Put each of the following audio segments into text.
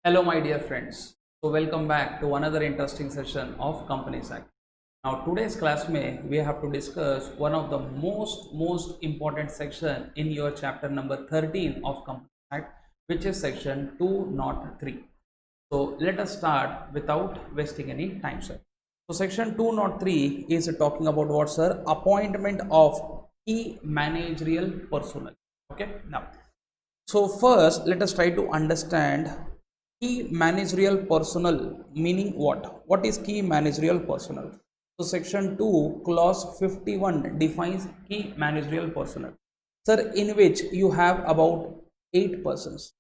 Hello, my dear friends. So, welcome back to another interesting session of Companies Act. Now, today's class we have to discuss one of the most important section in your chapter number 13 of Companies Act, which is section 203. So, let us start without wasting any time, sir. So, section 203 is talking about what, sir? Appointment of key managerial personnel. Okay, now. So first, let us try to understand key managerial personnel meaning what? What is key managerial personnel? So section 2 clause 51 defines key managerial personnel. Sir, in which you have about 8 persons.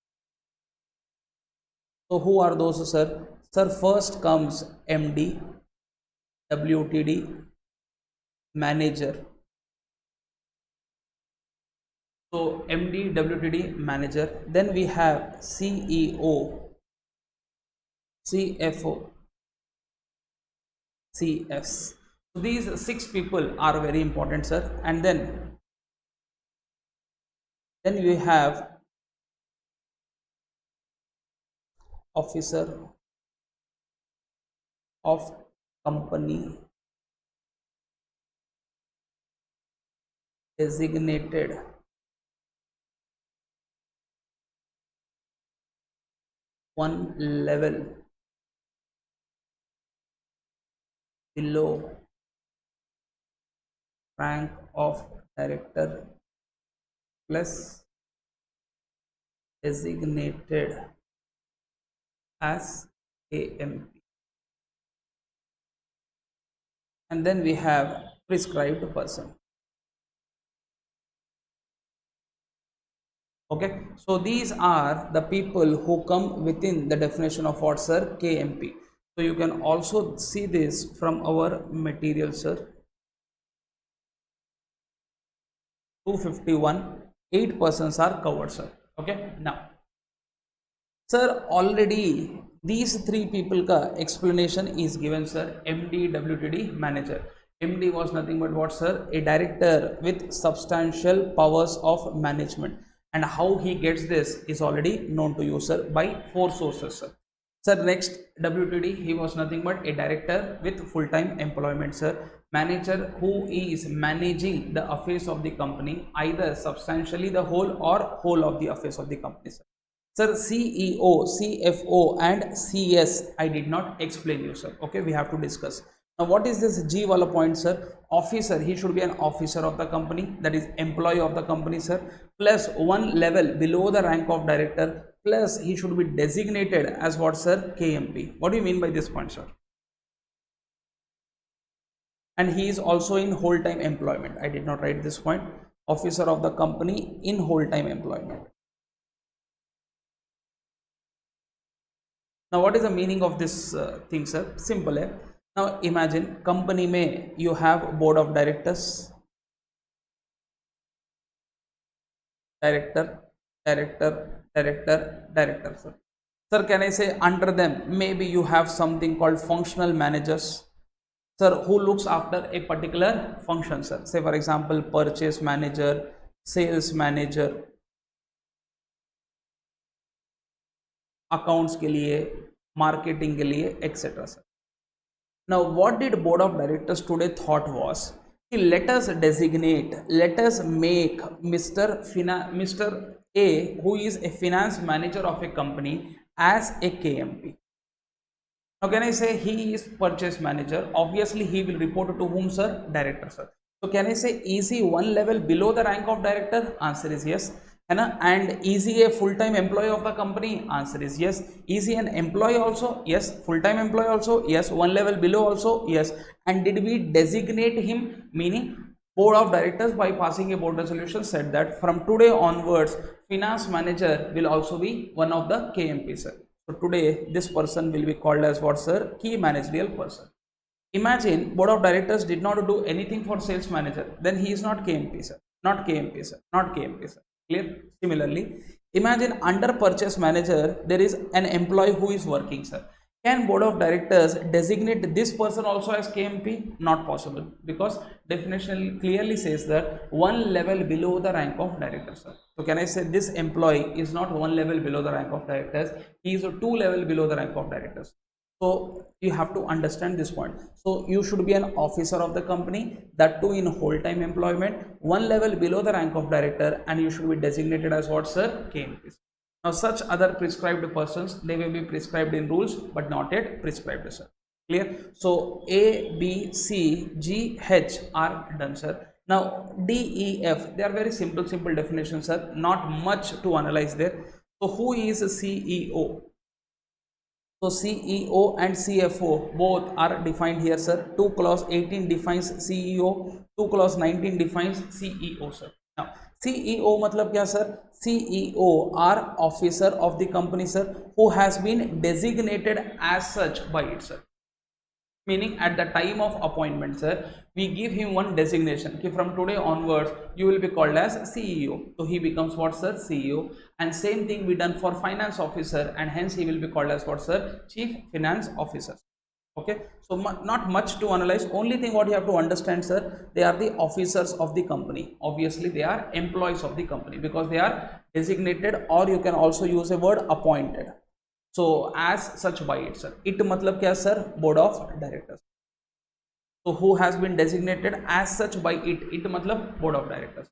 So who are those, sir? Sir, first comes MD, WTD, manager. So MD, WTD, manager. Then we have CEO, CFO, CS. So these 6 people are very important, sir. And then we have officer of company designated one level below rank of director plus designated as AMP. And then we have prescribed person. Okay, so these are the people who come within the definition of what, sir? KMP. So you can also see this from our material, sir. 251, 8 persons are covered, sir. Okay, now, sir, already these 3 people ka explanation is given, sir. MD, WTD, manager. MD was nothing but what, sir? A director with substantial powers of management. And how he gets this is already known to you, sir, by 4 sources, sir. Sir, next, WTD, he was nothing but a director with full-time employment, sir. Manager who is managing the affairs of the company, either substantially the whole or whole of the affairs of the company, sir. Sir, CEO, CFO and CS, I did not explain you, sir. Okay, we have to discuss. Now, what is this G wala point, sir? Officer, he should be an officer of the company, that is employee of the company, sir, plus one level below the rank of director, plus he should be designated as what, sir? KMP. What do you mean by this point, sir? And he is also in whole time employment. I did not write this point. Officer of the company in whole time employment. Now, what is the meaning of this thing, sir? Simple. Now, imagine company may you have board of directors, director, director, sir. Sir, can I say under them maybe you have something called functional managers, sir, who looks after a particular function, sir. Say for example, purchase manager, sales manager, accounts के लिए, marketing के लिए, etc. sir. Now, what did board of directors today thought was, let us designate, let us make Mr. A, who is a finance manager of a company, as a KMP. Now, can I say he is purchase manager? Obviously, he will report to whom, sir? Director, sir. So, can I say is he one level below the rank of director? Answer is yes. And is he a full-time employee of the company? Answer is yes. Is he an employee also? Yes. Full-time employee also? Yes. One level below also? Yes. And did we designate him? Meaning, board of directors by passing a board resolution said that from today onwards, finance manager will also be one of the KMP, sir. So today this person will be called as what, sir? Key managerial person. Imagine board of directors did not do anything for sales manager, then he is not KMP, sir. Not KMP, sir. Not KMP, sir. Clear? Similarly, imagine under purchase manager there is an employee who is working, sir. Can board of directors designate this person also as KMP? Not possible, because definition clearly says that one level below the rank of director, sir. So can I say this employee is not one level below the rank of directors, he is a two level below the rank of directors. So you have to understand this point. So you should be an officer of the company, that too in whole time employment, one level below the rank of director, and you should be designated as what, sir? KMP. Now such other prescribed persons, they will be prescribed in rules but not yet prescribed, sir. Clear? So A, B, C, G, H are done, sir. Now D, E, F, they are very simple definitions, sir. Not much to analyze there. So who is a CEO? So CEO and CFO both are defined here, sir. 2 clause 18 defines CEO, 2 clause 19 defines CEO, sir. Now CEO मतलब क्या, sir? CEO are officer of the company, sir, who has been designated as such by it, sir. Meaning at the time of appointment, sir, we give him one designation कि from today onwards you will be called as CEO. So he becomes what, sir? CEO. And same thing we done for finance officer, and hence he will be called as what, sir? Chief Finance Officer. Okay, so not much to analyze. Only thing what you have to understand, sir, they are the officers of the company. Obviously they are employees of the company because they are designated, or you can also use a word appointed. So as such by it, sir. It मतलब क्या, sir? Board of directors. So who has been designated as such by it? It मतलब board of directors.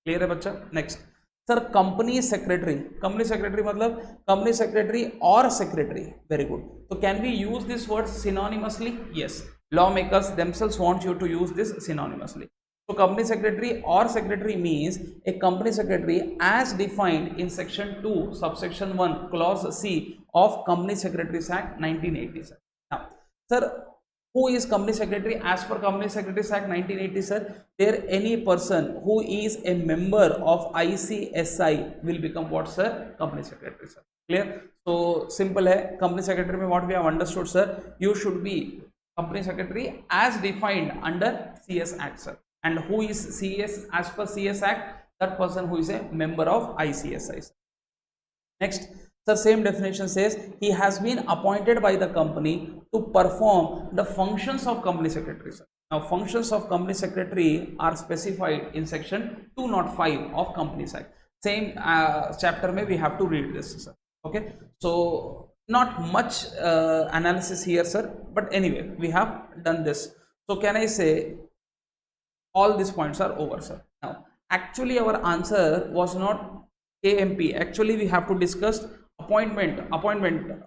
Clear है बच्चा? Next, sir, company secretary. Company secretary मतलब company secretary or secretary. Very good. So can we use this word synonymously? Yes. Lawmakers themselves want you to use this synonymously. So company secretary or secretary means a company secretary as defined in section 2 subsection 1 clause C of Company Secretaries Act 1980, sir. Now, sir, who is company secretary? As per Company Secretaries Act 1980, sir, there any person who is a member of ICSI will become what, sir? Company secretary, sir. Clear? So simple hai. Company secretary mein what we have understood, sir, you should be company secretary as defined under CS Act, sir. And who is CS as per CS Act? That person who is a member of ICSI, sir. Next, the same definition says he has been appointed by the company to perform the functions of company secretary, sir. Now functions of company secretary are specified in section 205 of Companies Act. Same chapter may we have to read this, sir. Okay, so not much analysis here, sir, but anyway we have done this. So can I say all these points are over, sir? Now actually our answer was not KMP. Actually we have to discuss appointment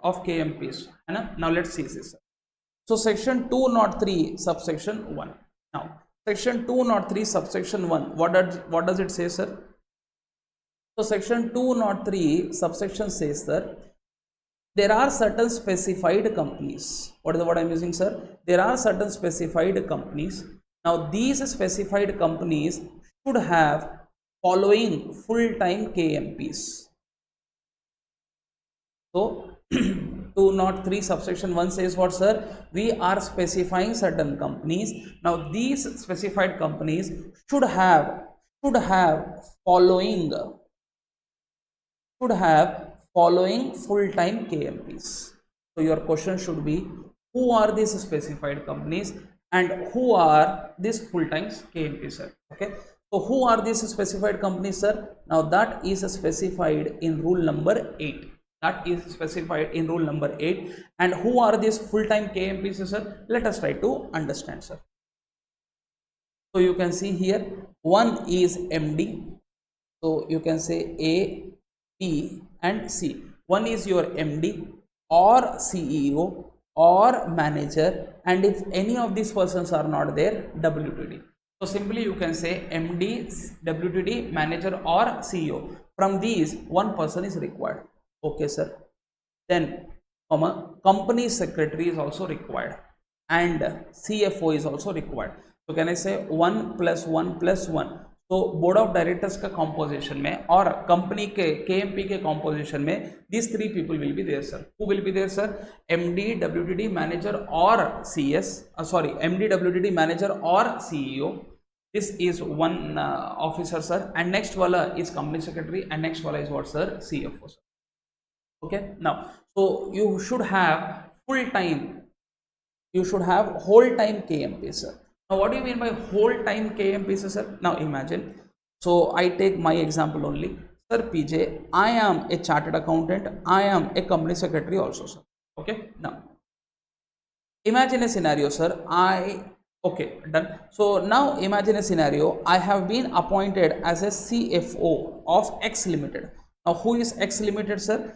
of KMPs. Now let's see this. So section 203 subsection 1. Now section 203 subsection 1, what does it say, sir? So section 203 subsection says that there are certain specified companies. What is the word I'm using, sir? There are certain specified companies. Now these specified companies should have following full-time KMPs. So 203 subsection 1 says what, sir? We are specifying certain companies. Now these specified companies should have following full-time KMPs. So your question should be, who are these specified companies and who are these full-time KMPs, sir? Okay, so who are these specified companies, sir? Now that is specified in rule number 8. That is specified in rule number 8. And who are these full-time KMPs, sir? Let us try to understand, sir. So you can see here, one is MD. So you can say A, B and C. One is your MD or CEO or manager, and if any of these persons are not there, WTD. So simply you can say MD, WTD, manager or CEO. From these, one person is required. Okay, sir. Then company secretary is also required and CFO is also required. So can I say 1 plus 1 plus 1? So board of directors का composition में और company के KMP के composition में these three people will be there, sir. Who will be there, sir? MD, WTD, manager or CS. MD, WTD, manager or CEO. This is one officer, sir. And next wala is company secretary, and next wala is what, sir? CFO, sir. Okay. Now, so you should have full time. You should have whole time KMP, sir. Now, what do you mean by whole time KMP, sir? Now, imagine. So, I take my example only. Sir, PJ, I am a chartered accountant. I am a company secretary also, sir. Okay. Now, imagine a scenario, sir. Okay, done. So now imagine a scenario. I have been appointed as a CFO of X Limited. Now, who is X Limited, sir?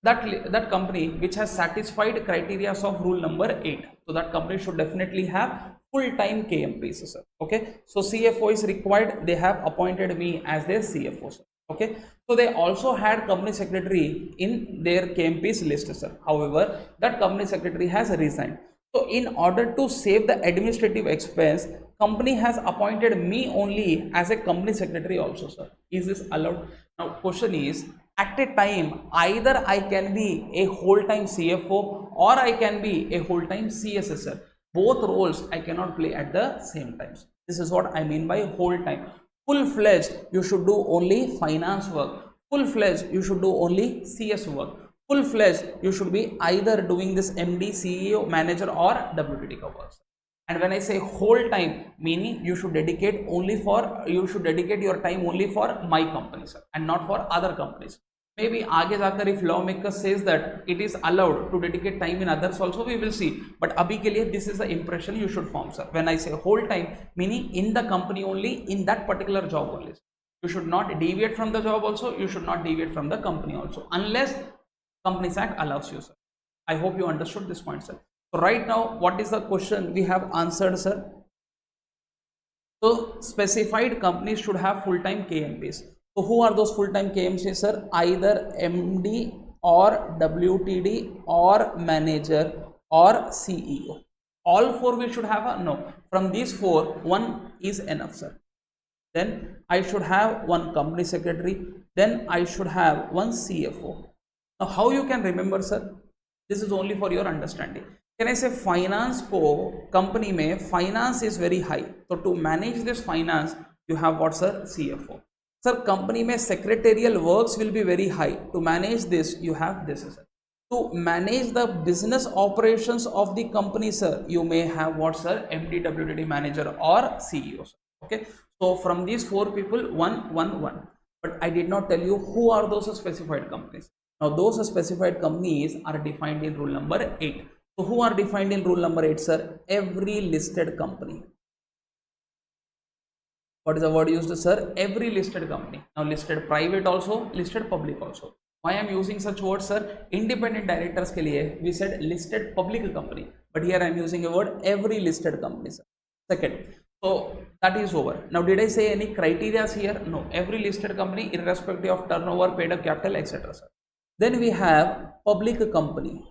That company which has satisfied criteria of rule number 8. So that company should definitely have full-time KMPs, sir. Okay. So CFO is required. They have appointed me as their CFO, sir. Okay. So they also had company secretary in their KMPs list, sir. However, that company secretary has resigned. So in order to save the administrative expense, company has appointed me only as a company secretary also, sir. Is this allowed? Now, question is, at a time, either I can be a whole-time CFO or I can be a whole-time CSSR. Both roles I cannot play at the same time. This is what I mean by whole-time. Full-fledged, you should do only finance work. Full-fledged, you should do only CS work. Full-fledged, you should be either doing this MD, CEO, manager or WTT works. And when I say whole time, meaning you should dedicate your time only for my company, sir, and not for other companies. Maybe aage jaakar if lawmaker says that it is allowed to dedicate time in others also, we will see. But abhi ke liye, this is the impression you should form, sir. When I say whole time, meaning in the company only, in that particular job only. You should not deviate from the job also. You should not deviate from the company also, unless Companies Act allows you, sir. I hope you understood this point, sir. So right now, what is the question we have answered, sir? So specified companies should have full-time KMPs. So who are those full-time KMPs, sir? Either MD or WTD or manager or CEO. All four we should have a no. From these four, one is enough, sir. Then I should have one company secretary. Then I should have one CFO. Now, how you can remember, sir? This is only for your understanding. Can I say finance ko company mein finance is very high. So to manage this finance, you have what, sir? CFO. Sir, company mein secretarial works will be very high. To manage this, you have this, sir. To manage the business operations of the company, sir, you may have what, sir? MD, WTD manager or CEO, sir. Okay. So from these four people, one. But I did not tell you who are those specified companies. Now, those specified companies are defined in rule number 8. So, who are defined in rule number 8, sir? Every listed company. What is the word used, sir? Every listed company. Now, listed private also, listed public also. Why I am using such words, sir? Independent directors ke liye, we said listed public company. But here I am using a word every listed company, sir. Second. So, that is over. Now, did I say any criteria here? No. Every listed company, irrespective of turnover, paid up capital, etc., sir. Then we have public company.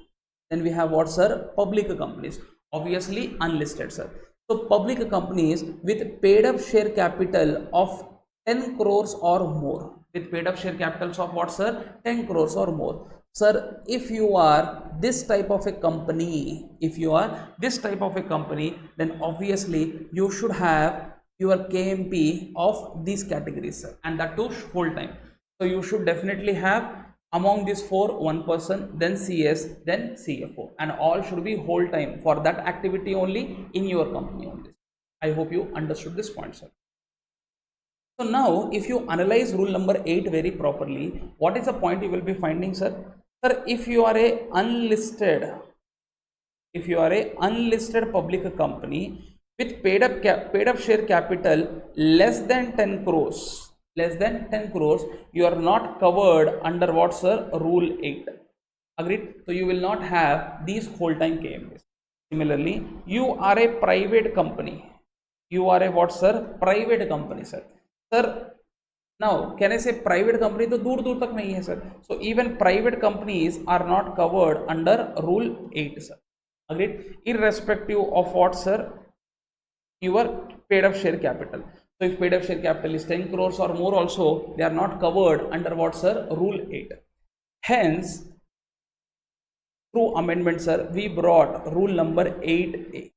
Then we have what, sir? Public companies. Obviously unlisted, sir. So public companies with paid up share capital of 10 crores or more. With paid up share capitals of what, sir? 10 crores or more. Sir, if you are this type of a company, then obviously you should have your KMP of these categories, sir, and that too full time. So you should definitely have among these four, one person, then CS, then CFO, and all should be whole time for that activity only in your company only. I hope you understood this point, sir. So now, if you analyze rule number 8 very properly, what is the point you will be finding, sir? Sir, if you are a unlisted public company with paid up share capital less than 10 crores, you are not covered under what, sir? Rule 8. Agreed? So you will not have these whole time KMPs. Similarly, you are a private company. You are a what, sir? Private company, sir. Sir, now can I say private company? तो दूर दूर तक नहीं है, sir. So even private companies are not covered under rule 8, sir. Agreed? Irrespective of what, sir? Your paid up share capital. So if paid up share capital is 10 crores or more also, they are not covered under what, sir? Rule 8. Hence, through amendment, sir, we brought rule number 8A.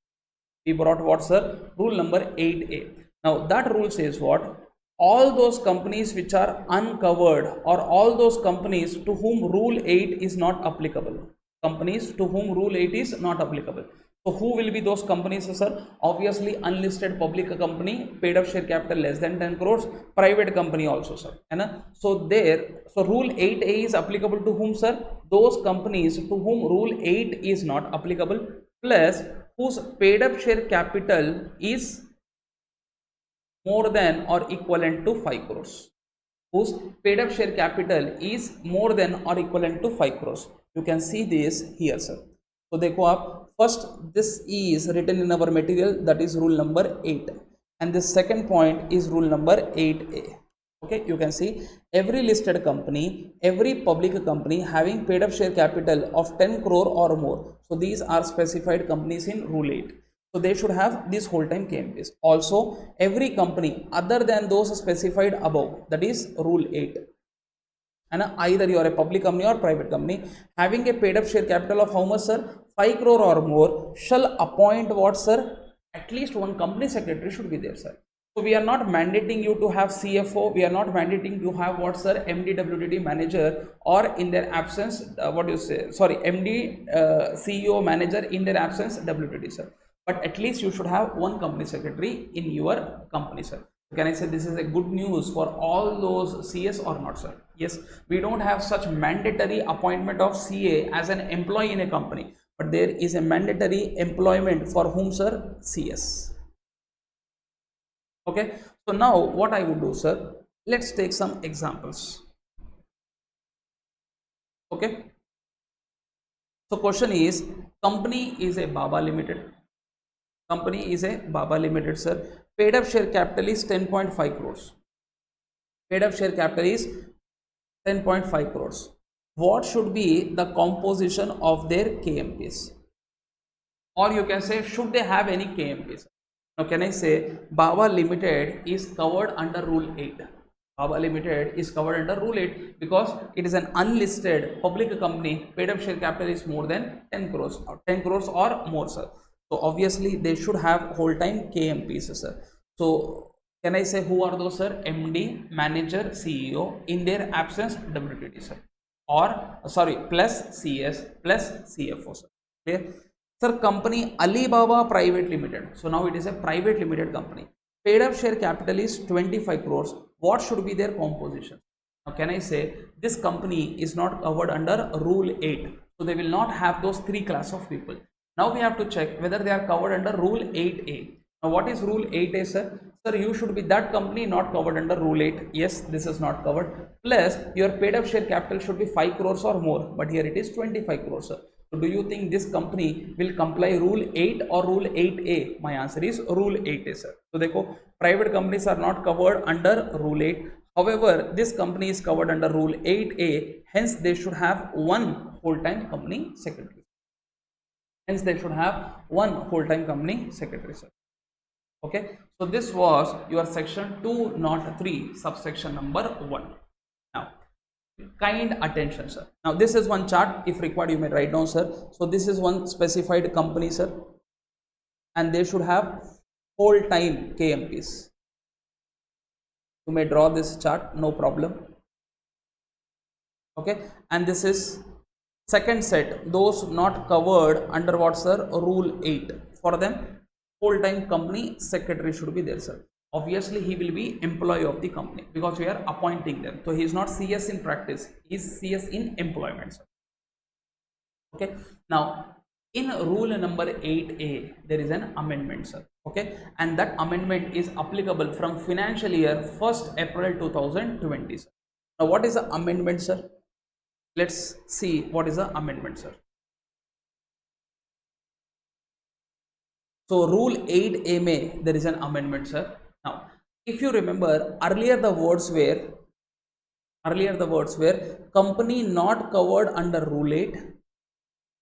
We brought what, sir? Rule number 8A. Now that rule says what? All those companies which are uncovered, or all those companies to whom rule 8 is not applicable. companies to whom rule 8 is not applicable. So who will be those companies, sir? Obviously unlisted public company, paid up share capital less than 10 crores, private company also, sir. So there, so rule 8A is applicable to whom, sir? Those companies to whom rule 8 is not applicable, plus whose paid up share capital is more than or equivalent to 5 crores. Whose paid up share capital is more than or equivalent to 5 crores. You can see this here, sir. So देखो आप, first this is written in our material, that is rule number 8, and the second point is rule number 8A. Okay, you can see every listed company, every public company having paid up share capital of 10 crore or more. So these are specified companies in rule 8. So they should have this whole time KMPs. Also, every company other than those specified above, that is rule 8, and either you are a public company or private company having a paid up share capital of how much, sir? 5 crore or more, shall appoint what, sir? At least one company secretary should be there, sir. So we are not mandating you to have CFO, we are not mandating you have what, sir? MD WTD manager, or in their absence what you say, sorry, MD CEO manager, in their absence WTD, sir. But at least you should have one company secretary in your company, sir. Can I say this is a good news for all those CS or not, sir? Yes, we don't have such mandatory appointment of CA as an employee in a company, but there is a mandatory employment for whom, sir? CS. Okay, so now what I would do, sir, let's take some examples. Okay, so question is, company is a Baba Limited. Company is a Baba Limited, sir. Paid up share capital is 10.5 crores. Paid up share capital is 10.5 crores. What should be the composition of their KMPs? Or you can say, should they have any KMPs? Now can I say Baba Limited is covered under rule 8. Baba Limited is covered under rule 8 because it is an unlisted public company. Paid up share capital is more than 10 crores or 10 crores or more, sir. So obviously they should have whole time KMPs, sir. So can I say who are those, sir? MD, manager, CEO, in their absence WTD, sir, or sorry, plus CS plus CFO, sir. Clear? Sir, company Alibaba Private Limited. So now it is a private limited company. Paid up share capital is 25 crores. What should be their composition? Now can I say this company is not covered under rule 8. So they will not have those three class of people. Now we have to check whether they are covered under rule 8A. Now what is rule 8A, sir? Sir, you should be that company not covered under rule 8. Yes, this is not covered. Plus your paid up share capital should be 5 crores or more, but here it is 25 crores, sir. So do you think this company will comply rule 8 or rule 8A? My answer is rule 8A, sir. So देखो, private companies are not covered under rule 8. However, this company is covered under rule 8A. Hence, they should have one full-time company secretary. Hence, they should have one full-time company secretary, sir. Okay. So this was your section 203, subsection number 1. Now, kind attention, sir. Now this is one chart. If required, you may write down, sir. So this is one specified company, sir, and they should have whole time KMPs. You may draw this chart, no problem. Okay, and this is second set, those not covered under what, sir? Rule 8. For them, whole time company secretary should be there, sir. Obviously he will be employee of the company because we are appointing them. So he is not CS in practice, he is CS in employment, sir. Okay, now in rule number 8A there is an amendment, sir. Okay, and that amendment is applicable from financial year 1st April 2020, sir. Now what is the amendment, sir? Let's see what is the amendment, sir. So rule 8A में there is an amendment, sir. Now if you remember, earlier the words were company not covered under rule 8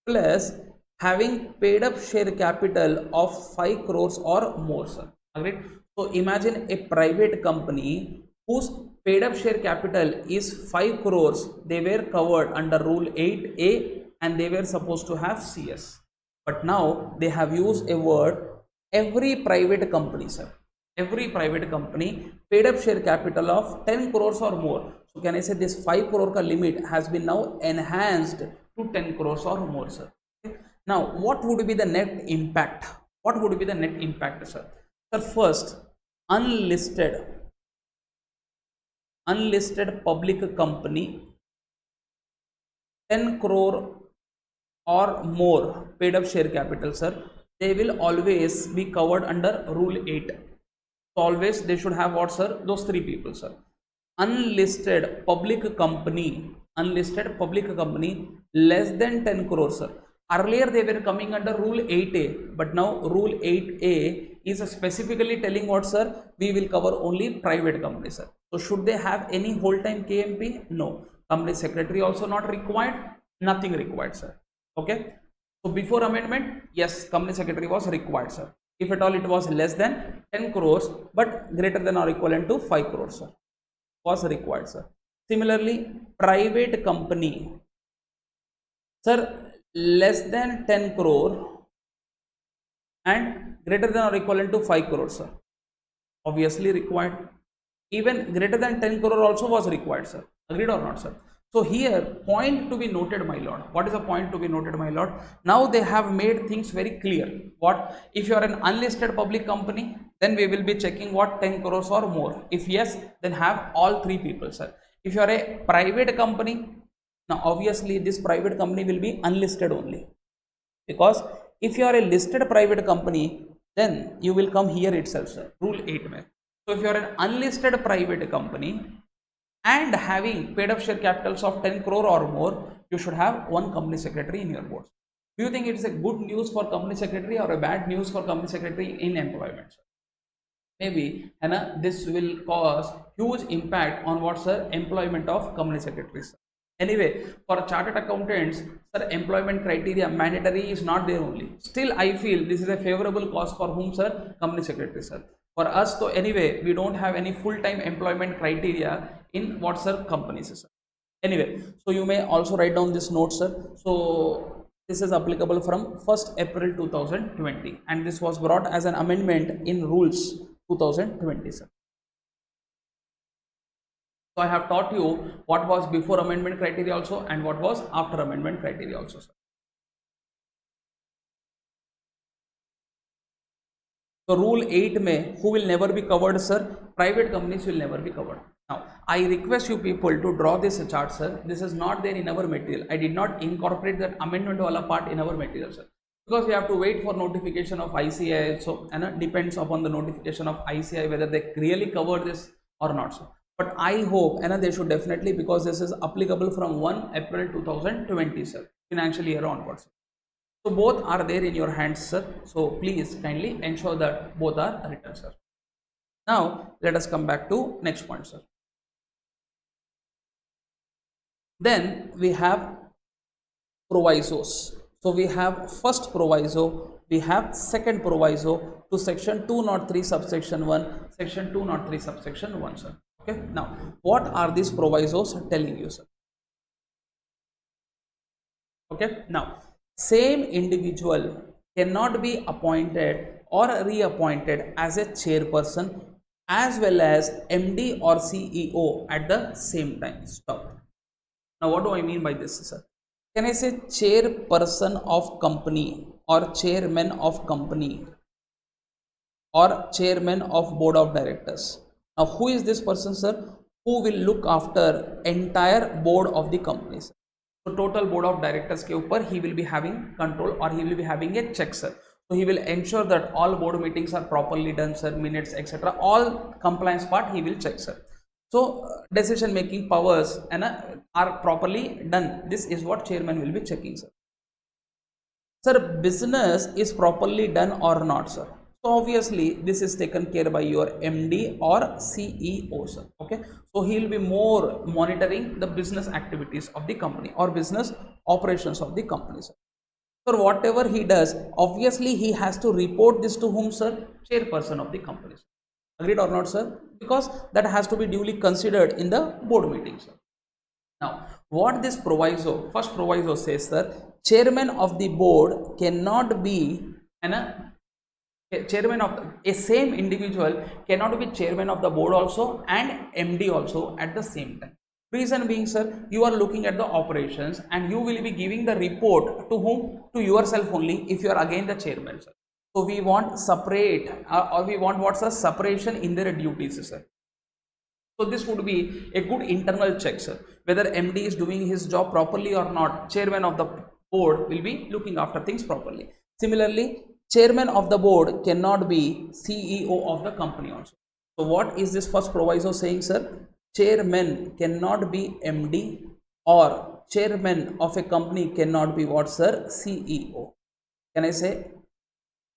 plus having paid up share capital of 5 crores or more, sir. Agreed? So imagine a private company whose paid up share capital is 5 crores. They were covered under rule 8A and they were supposed to have CS. But now they have used a word, every private company, sir. Every private company paid up share capital of 10 crores or more. So can I say this 5 crore ka limit has been now enhanced to 10 crores or more, sir. Okay. Now, what would be the net impact? What would be the net impact, sir? Sir, first, unlisted public company, 10 crore or more paid up share capital, sir, they will always be covered under Rule 8. So always they should have what, sir? Those three people, sir. Unlisted public company less than 10 crores, sir. Earlier they were coming under Rule 8A, but now Rule 8A is specifically telling what, sir? We will cover only private companies, sir. So should they have any whole time KMP? No. Company secretary also not required, nothing required, sir. Okay. So before amendment, yes, company secretary was required, sir. If at all it was less than 10 crores but greater than or equivalent to 5 crores, sir, was required, sir. Similarly, private company, sir, less than 10 crore and greater than or equivalent to 5 crores, sir, obviously required. Even greater than 10 crore also was required, sir. Agreed or not, sir? So here, point to be noted, my lord. What is the point to be noted, my lord? Now they have made things very clear. What? If you are an unlisted public company, then we will be checking what, 10 crores or more. If yes, then have all three people, sir. If you are a private company, now obviously this private company will be unlisted only. Because if you are a listed private company, then you will come here itself, sir. Rule 8 mein. So if you are an unlisted private company and having paid up share capitals of 10 crore or more, you should have one company secretary in your board. Do you think it is a good news for company secretary or a bad news for company secretary in employment, sir? Maybe this will cause huge impact on what, sir? Employment of company secretaries, sir. Anyway, for chartered accountants, sir, employment criteria mandatory is not there only. Still, I feel this is a favorable cause for whom, sir? Company secretary, sir. For us, so anyway, we don't have any full-time employment criteria in what, sir? Companies, sir. Anyway, so you may also write down this note, sir. So this is applicable from 1st April 2020 and this was brought as an amendment in rules 2020, sir. So I have taught you what was before amendment criteria also and what was after amendment criteria also, sir. So rule 8 may who will never be covered, sir? Private companies will never be covered. Now I request you people to draw this chart, sir. This is not there in our material. I did not incorporate that amendment wala part in our material, sir, because we have to wait for notification of ICAI. So and it depends upon the notification of ICAI whether they really cover this or not, sir. But I hope they should definitely, because this is applicable from 1 April 2020, sir, financial year onwards. So both are there in your hands, sir. So please kindly ensure that both are written, sir. Now let us come back to next point, sir. Then we have provisos. So we have first proviso, we have second proviso to section 203 subsection 1, section 203 subsection 1, sir. Okay. Now what are these provisos telling you, sir? Okay. Now same individual cannot be appointed or reappointed as a chairperson as well as MD or CEO at the same time. Stop. Now what do I mean by this, sir? Can I say chairperson of company or chairman of company or chairman of board of directors? Now who is this person, sir? Who will look after entire board of the company, sir? So total board of directors ke upar he will be having control or he will be having a check, sir. So he will ensure that all board meetings are properly done, sir, minutes, etc. All compliance part he will check, sir. So decision making powers are properly done. This is what chairman will be checking, sir. Sir, business is properly done or not, sir? So obviously this is taken care by your MD or CEO, sir. Okay. So he will be more monitoring the business activities of the company or business operations of the company, sir. So whatever he does, obviously he has to report this to whom, sir? Chairperson of the company, sir. Agreed or not, sir? Because that has to be duly considered in the board meeting, sir. Now what this proviso, first proviso says, sir, chairman of the board cannot be chairman of a same individual cannot be chairman of the board also and MD also at the same time. Reason being, sir, you are looking at the operations and you will be giving the report to whom? To yourself only if you are again the chairman, sir. So we want separate or we want what's a separation in their duties, sir. So this would be a good internal check, sir. Whether MD is doing his job properly or not, chairman of the board will be looking after things properly. Similarly, chairman of the board cannot be CEO of the company also. So what is this first proviso saying, sir? Chairman cannot be MD or chairman of a company cannot be what, sir? CEO. Can I say?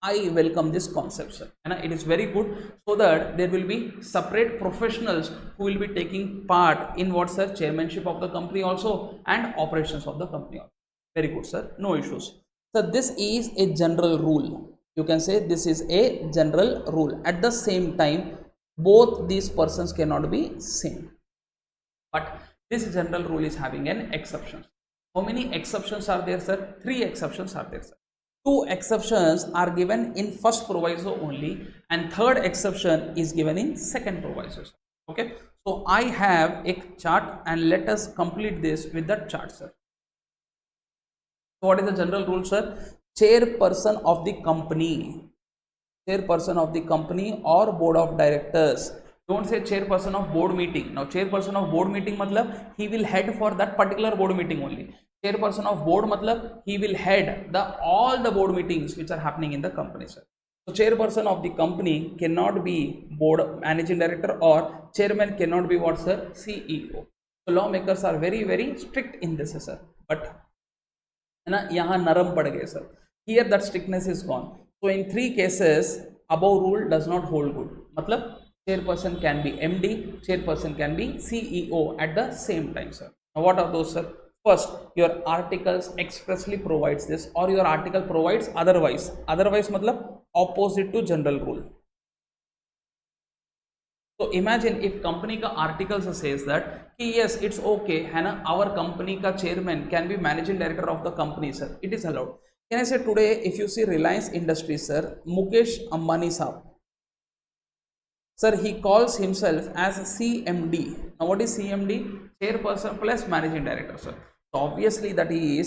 I welcome this concept, sir. And it is very good, so that there will be separate professionals who will be taking part in what, sir? Chairmanship of the company also and operations of the company also. Very good, sir. No issues. So this is a general rule. You can say this is a general rule. At the same time, both these persons cannot be same. But this general rule is having an exception. How many exceptions are there, sir? 3 exceptions are there, sir. 2 exceptions are given in first proviso only, and third exception is given in second proviso. Okay, so I have a chart and let us complete this with the chart, sir. So what is the general rule, sir? Chairperson of the company or board of directors. Don't say chairperson of board meeting. Now chairperson of board meeting matlab he will head for that particular board meeting only. Chairperson of board matlab he will head all the board meetings which are happening in the company, sir. So chairperson of the company cannot be board managing director or chairman cannot be what, sir? CEO. So lawmakers are very, very strict in this, sir. But yahan naram pad gaye, sir. Here that strictness is gone. So in 3 cases above rule does not hold good. Matlab chairperson can be MD, chairperson can be CEO at the same time, sir. Now what are those, sir? First, your articles expressly provides this, or your article provides otherwise. Otherwise matlab opposite to general rule. So imagine if company ka articles says that yes, it's okay, है ना, our company ka chairman can be managing director of the company, sir. It is allowed. Can I say today if you see Reliance Industries, sir, Mukesh Ambani sir, sir, he calls himself as CMD. Now what is CMD? Chairperson plus managing director, sir. So obviously that he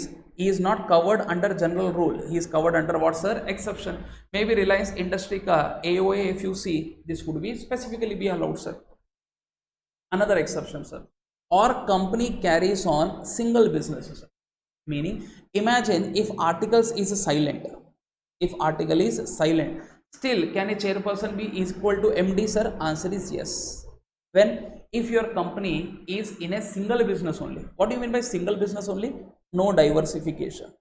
is not covered under general rule. He is covered under what, sir? Exception. Maybe Reliance Industry ka AOA, if you see, this would be specifically be allowed, sir. Another exception, sir. Or company carries on single businesses, sir. Meaning, imagine if articles is silent. If article is silent, still can a chairperson be equal to MD, sir? Answer is yes. When if your company is in a single business only. What do you mean by single business only? No diversification.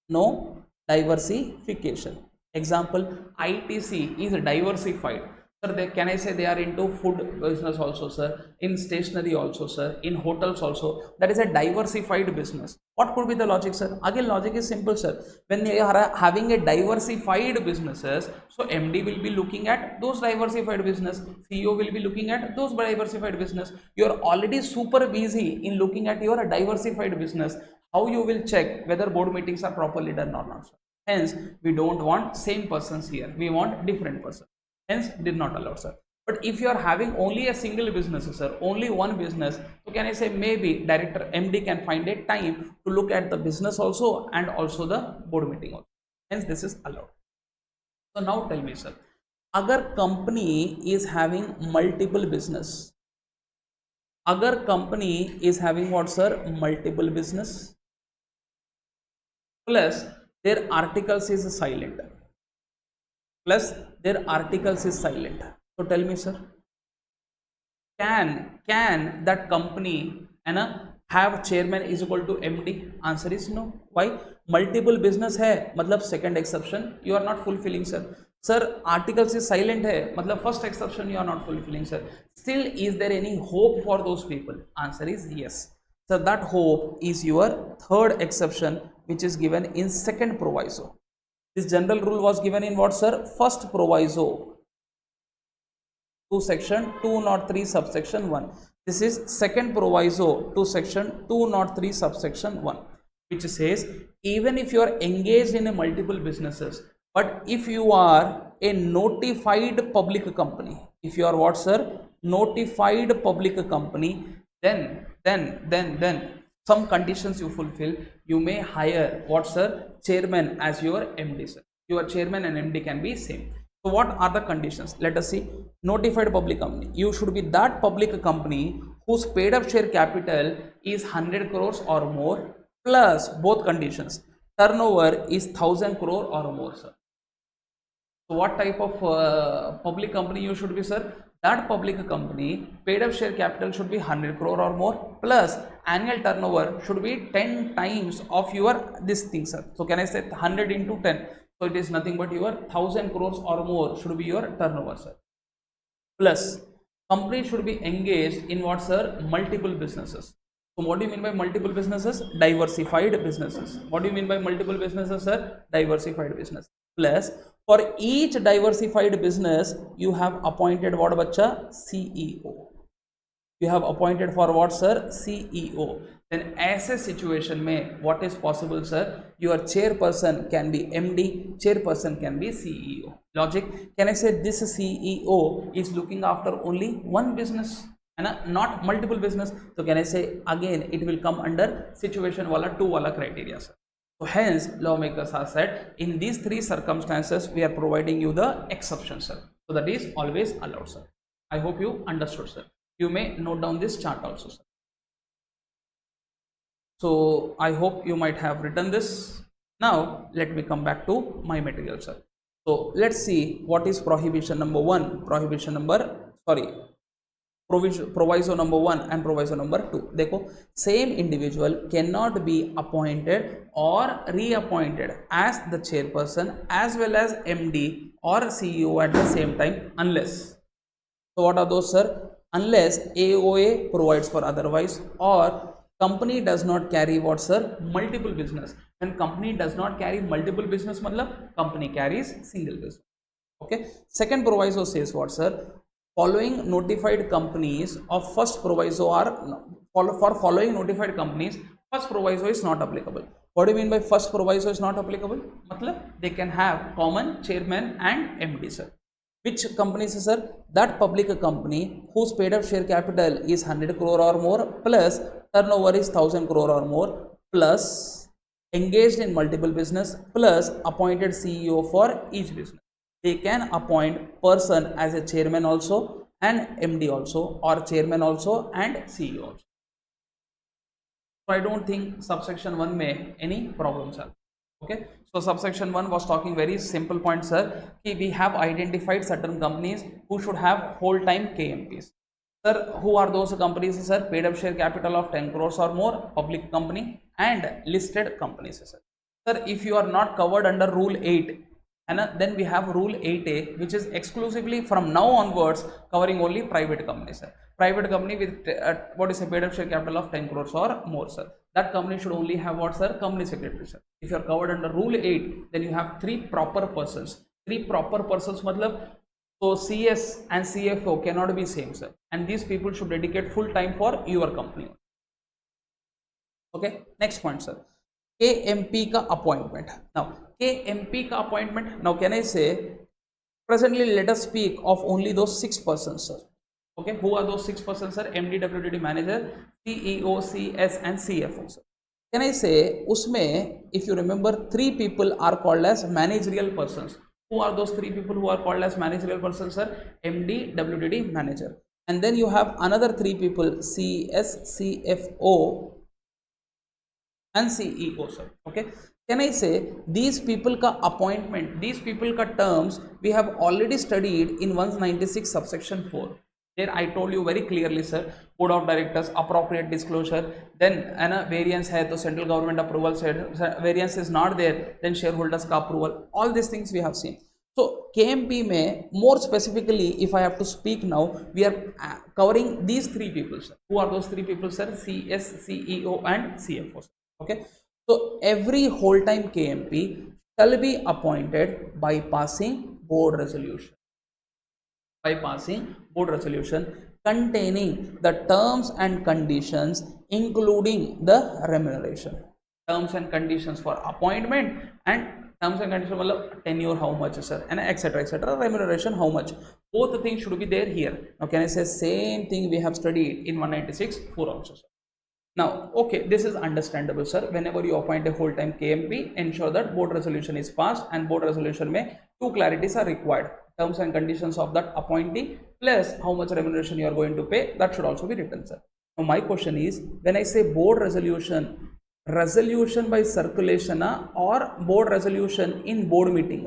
No diversification. Example, ITC is diversified. Sir, can I say they are into food business also, sir, in stationery also, sir, in hotels also. That is a diversified business. What could be the logic, sir? Again, logic is simple, sir. When they are having a diversified businesses, so MD will be looking at those diversified business, CEO will be looking at those diversified business. You are already super busy in looking at your diversified business. How you will check whether board meetings are properly done or not, sir? Hence, we don't want same persons here. We want different persons. Hence did not allow, sir. But if you are having only a single business, sir, only one business, so can I say maybe director MD can find a time to look at the business also and also the board meeting also. Hence this is allowed. So now tell me, sir, agar company is having multiple business, agar company is having what, sir? Multiple business plus their articles is silent. Plus their articles is silent. So tell me, sir, can that company have chairman is equal to MD? Answer is no. Why? Multiple business hai, matlab second exception you are not fulfilling, sir. Sir, articles is silent hai, matlab first exception you are not fulfilling, sir. Still, is there any hope for those people? Answer is yes. So that hope is your third exception, which is given in second proviso. This general rule was given in what, sir? First proviso to section 203 subsection 1. This is second proviso to section 203 subsection 1, which says even if you are engaged in a multiple businesses, but if you are a notified public company, if you are what, sir? notified public company, then some conditions you fulfill, you may hire what sir, chairman as your MD sir. Your chairman and MD can be same. So what are the conditions? Let us see. Notified public company, you should be that public company whose paid up share capital is 100 crores or more, plus both conditions, turnover is 1000 crore or more sir. So what type of public company you should be sir? That public company paid up share capital should be 100 crore or more, plus annual turnover should be 10 times of your this thing sir. So can I say 100 into 10? So it is nothing but your 1000 crores or more should be your turnover sir. Plus company should be engaged in what sir? Multiple businesses. So what do you mean by multiple businesses? Diversified businesses. What do you mean by multiple businesses sir? Diversified business. Plus for each diversified business you have appointed what bacha? CEO. You have appointed for what sir? CEO. Then ऐसे situation में what is possible sir? Your chairperson can be MD, chairperson can be CEO. Logic? Can I say this CEO is looking after only one business and not multiple business? So can I say again it will come under situation wala 2 wala criteria sir. So hence lawmakers have said in these three circumstances we are providing you the exception sir. So that is always allowed sir. I hope you understood sir. You may note down this chart also sir. So I hope you might have written this. Now let me come back to my material sir. So let's see what is prohibition number 1, proviso number 1 and proviso number 2. देखो, same individual cannot be appointed or reappointed as the chairperson as well as MD or CEO at the same time unless. So what are those sir? Unless AOA provides for otherwise, or company does not carry what sir? Multiple business. When company does not carry multiple business, matlab company carries single business. Okay. Second proviso says what sir? Following notified companies of first proviso are for following notified companies, first proviso is not applicable. What do you mean by first proviso is not applicable? Matlab they can have common chairman and MD sir. Which companies sir? That public company whose paid up share capital is 100 crore or more, plus turnover is 1000 crore or more, plus engaged in multiple business, plus appointed CEO for each business. They can appoint person as a chairman also and MD also, or chairman also and CEO also. So I don't think subsection 1 may any problems are. Okay, so subsection 1 was talking very simple point sir, we have identified certain companies who should have whole time KMPs. Sir, who are those companies sir? Paid up share capital of 10 crores or more, public company and listed companies sir. Sir, if you are not covered under rule 8, and then we have rule 8A, which is exclusively from now onwards covering only private companies sir. Private company with what is a paid up share capital of 10 crores or more sir. That company should only have what sir? Company secretary sir. If you are covered under rule 8, then you have 3 proper persons. 3 proper persons matlab, so CS and CFO cannot be same sir, and these people should dedicate full time for your company. Okay, next point sir, KMP ka appointment. Now KMP ka appointment, now can I say presently let us speak of only those 6 persons sir. Okay, who are those 6 persons sir? MD, WTD manager, CEO, CS and CFO sir. Can I say usme if you remember 3 people are called as managerial persons. Who are those 3 people who are called as managerial persons sir? MD, WTD manager, and then you have another 3 people, CS, CFO and CEO sir. Okay, can I say these people ka appointment, these people ka terms we have already studied in 196 subsection 4. There I told you very clearly sir, board of directors, appropriate disclosure, then variance hai to central government approval said, variance is not there, then shareholders ka approval. All these things we have seen. So KMP may more specifically, if I have to speak now, we are covering these 3 people sir. Who are those 3 people sir? CS, CEO and CFO sir. Okay, so every whole time KMP shall be appointed by passing board resolution. By passing board resolution containing the terms and conditions including the remuneration. Terms and conditions for appointment and terms and condition मतलब tenure how much sir, and etc, remuneration how much, both the things should be there here. Now can I say same thing we have studied in 196(4) also sir. Now, okay, this is understandable, sir. Whenever you appoint a whole-time KMP, ensure that board resolution is passed, and board resolution may two clarities are required. Terms and conditions of that appointee plus how much remuneration you are going to pay, that should also be written, sir. Now, my question is, when I say board resolution, resolution by circulation or board resolution in board meeting?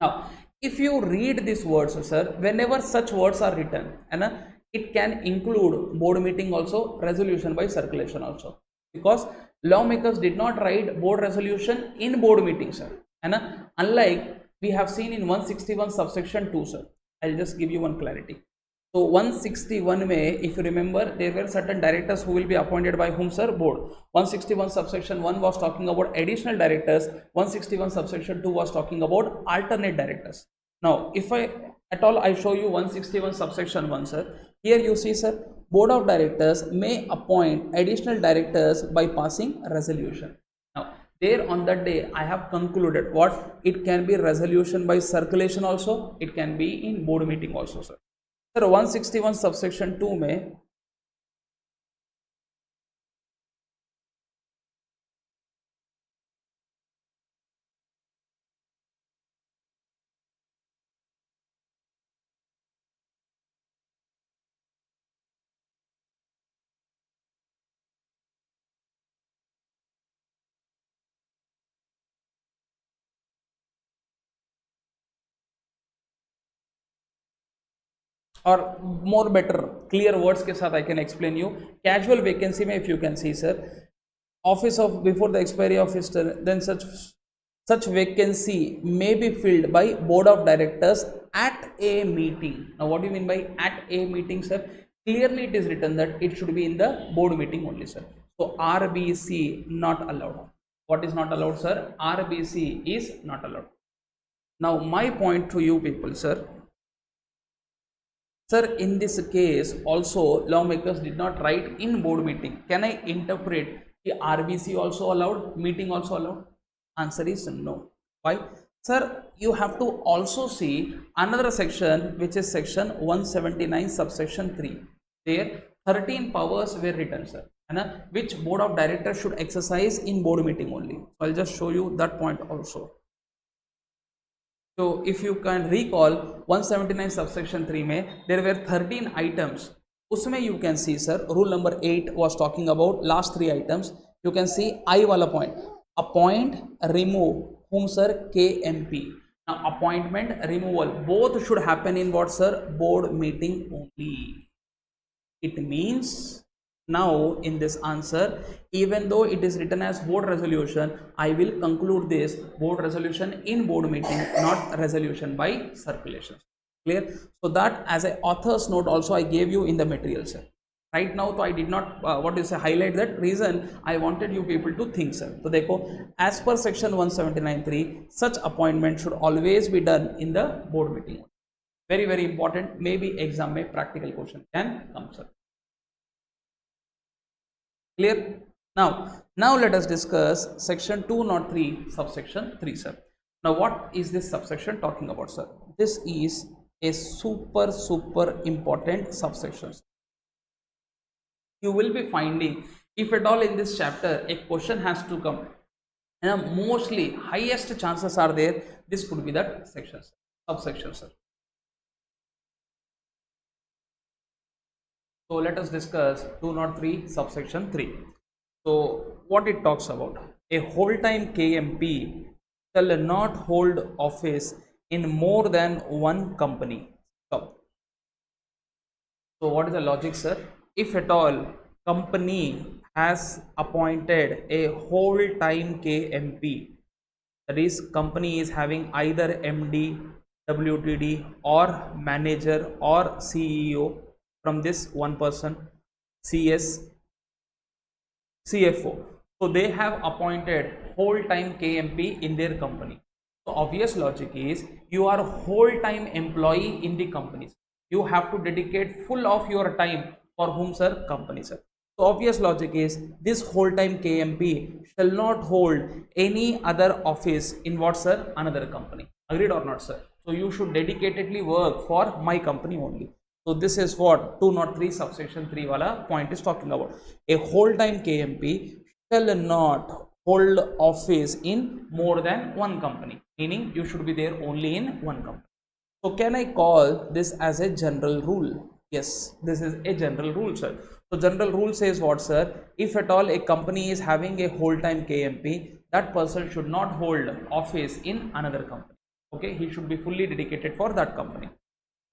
Now, if you read these words, sir, whenever such words are written, and it can include board meeting also, resolution by circulation also, because lawmakers did not write board resolution in board meeting, sir. And unlike we have seen in 161 subsection 2, sir. I'll just give you one clarity. So 161 may, if you remember, there were certain directors who will be appointed by whom, sir? Board. 161 subsection 1 was talking about additional directors. 161 subsection 2 was talking about alternate directors. Now, if I at all I show you 161 subsection 1, sir. Here you see, sir, board of directors may appoint additional directors by passing resolution. Now, there on that day I have concluded what it can be resolution by circulation also, it can be in board meeting also, sir. Sir, 161 subsection 2 may और more better clear words के साथ I can explain you. Casual vacancy में if you can see, sir, office of before the expiry of his term, then such vacancy may be filled by board of directors at a meeting. Now what do you mean by at a meeting, sir? Clearly it is written that it should be in the board meeting only, sir. So RBC not allowed. What is not allowed, sir? RBC is not allowed. Now my point to you people, sir. Sir, in this case also lawmakers did not write in board meeting. Can I interpret the RBC also allowed, meeting also allowed? Answer is no. Why? Sir, you have to also see another section, which is section 179 subsection 3. There 13 powers were written, sir, and which board of directors should exercise in board meeting only. So I'll just show you that point also. So if you can recall 179 subsection 3 में there were 13 items. उसमें you can see, sir, rule number 8 was talking about last 3 items. You can see I वाला point, appoint, remove whom, sir? KMP. Now appointment, removal both should happen in what, sir? Board meeting only. It means now in this answer, even though it is written as board resolution, I will conclude this board resolution in board meeting, not resolution by circulation. Clear? So that as a author's note also I gave you in the material, sir. Right now, so I did not highlight that reason. I wanted you people to think, sir. So देखो, as per section 179(3), such appointment should always be done in the board meeting. Very, very important. Maybe exam में practical question can come, sir. Clear? Now let us discuss section 203 subsection 3, sir. Now what is this subsection talking about, sir? This is a super important subsection. You will be finding, if at all in this chapter a question has to come, and mostly highest chances are there this could be that section, subsection, sir. So let us discuss 203 subsection 3. So what it talks about, a whole-time KMP shall not hold office in more than one company. So what is the logic, sir? If at all company has appointed a whole-time KMP, that is company is having either MD, WTD or manager or CEO from this one person, CS, CFO. So they have appointed whole-time KMP in their company. So obvious logic is you are a whole-time employee in the companies. You have to dedicate full of your time for whom, sir? Company, sir. So obvious logic is this whole time KMP shall not hold any other office in what, sir? Another company. Agreed or not, sir? So you should dedicatedly work for my company only. So this is what 203 subsection 3 wala point is talking about. A whole time KMP shall not hold office in more than one company, meaning you should be there only in one company. So can I call this as a general rule? Yes, this is a general rule, sir. So general rule says what, sir? If at all a company is having a whole time KMP, that person should not hold office in another company. Okay, he should be fully dedicated for that company.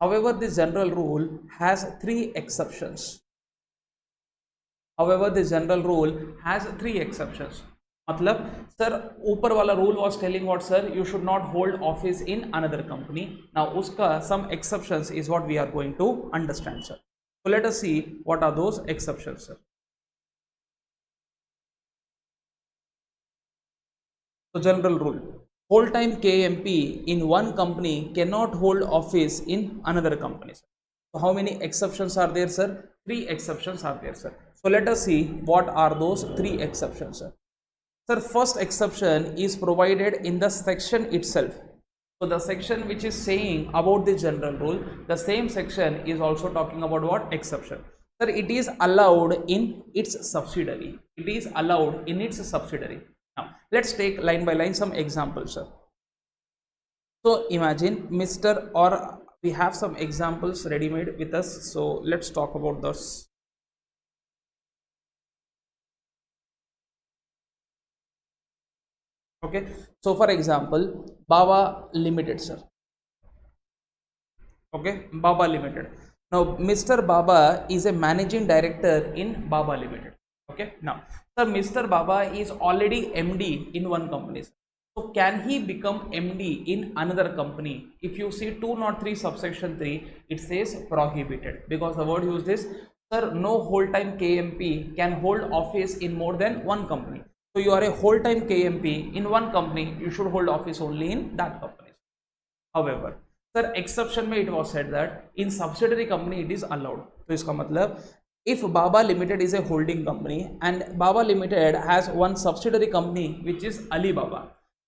However, this general rule has three exceptions. However, this general rule has three exceptions. मतलब sir ऊपर वाला rule was telling what sir, you should not hold office in another company. Now उसका some exceptions is what we are going to understand, sir. So let us see what are those exceptions, sir. So general rule, whole time KMP in one company cannot hold office in another company, sir. So how many exceptions are there, sir? Three exceptions are there, sir. So let us see what are those three exceptions, sir. Sir, first exception is provided in the section itself. So the section which is saying about the general rule, the same section is also talking about what? Exception. Sir, it is allowed in its subsidiary. It is allowed in its subsidiary. Now, let's take line by line some examples, sir. So imagine Mr. or we have some examples ready made with us. So let's talk about this. Okay, so for example, Baba Limited, sir. Okay, Baba Limited. Now Mr. Baba is a managing director in Baba Limited. Okay, now sir, Mr. Baba is already MD in one company, sir. So can he become MD in another company? If you see 203 subsection 3, it says prohibited, because the word used is, sir, no whole time KMP can hold office in more than one company. So you are a whole time KMP in one company, you should hold office only in that company. However, sir, exception में it was said that in subsidiary company it is allowed. तो इसका मतलब if Baba Limited is a holding company and Baba Limited has one subsidiary company which is Alibaba.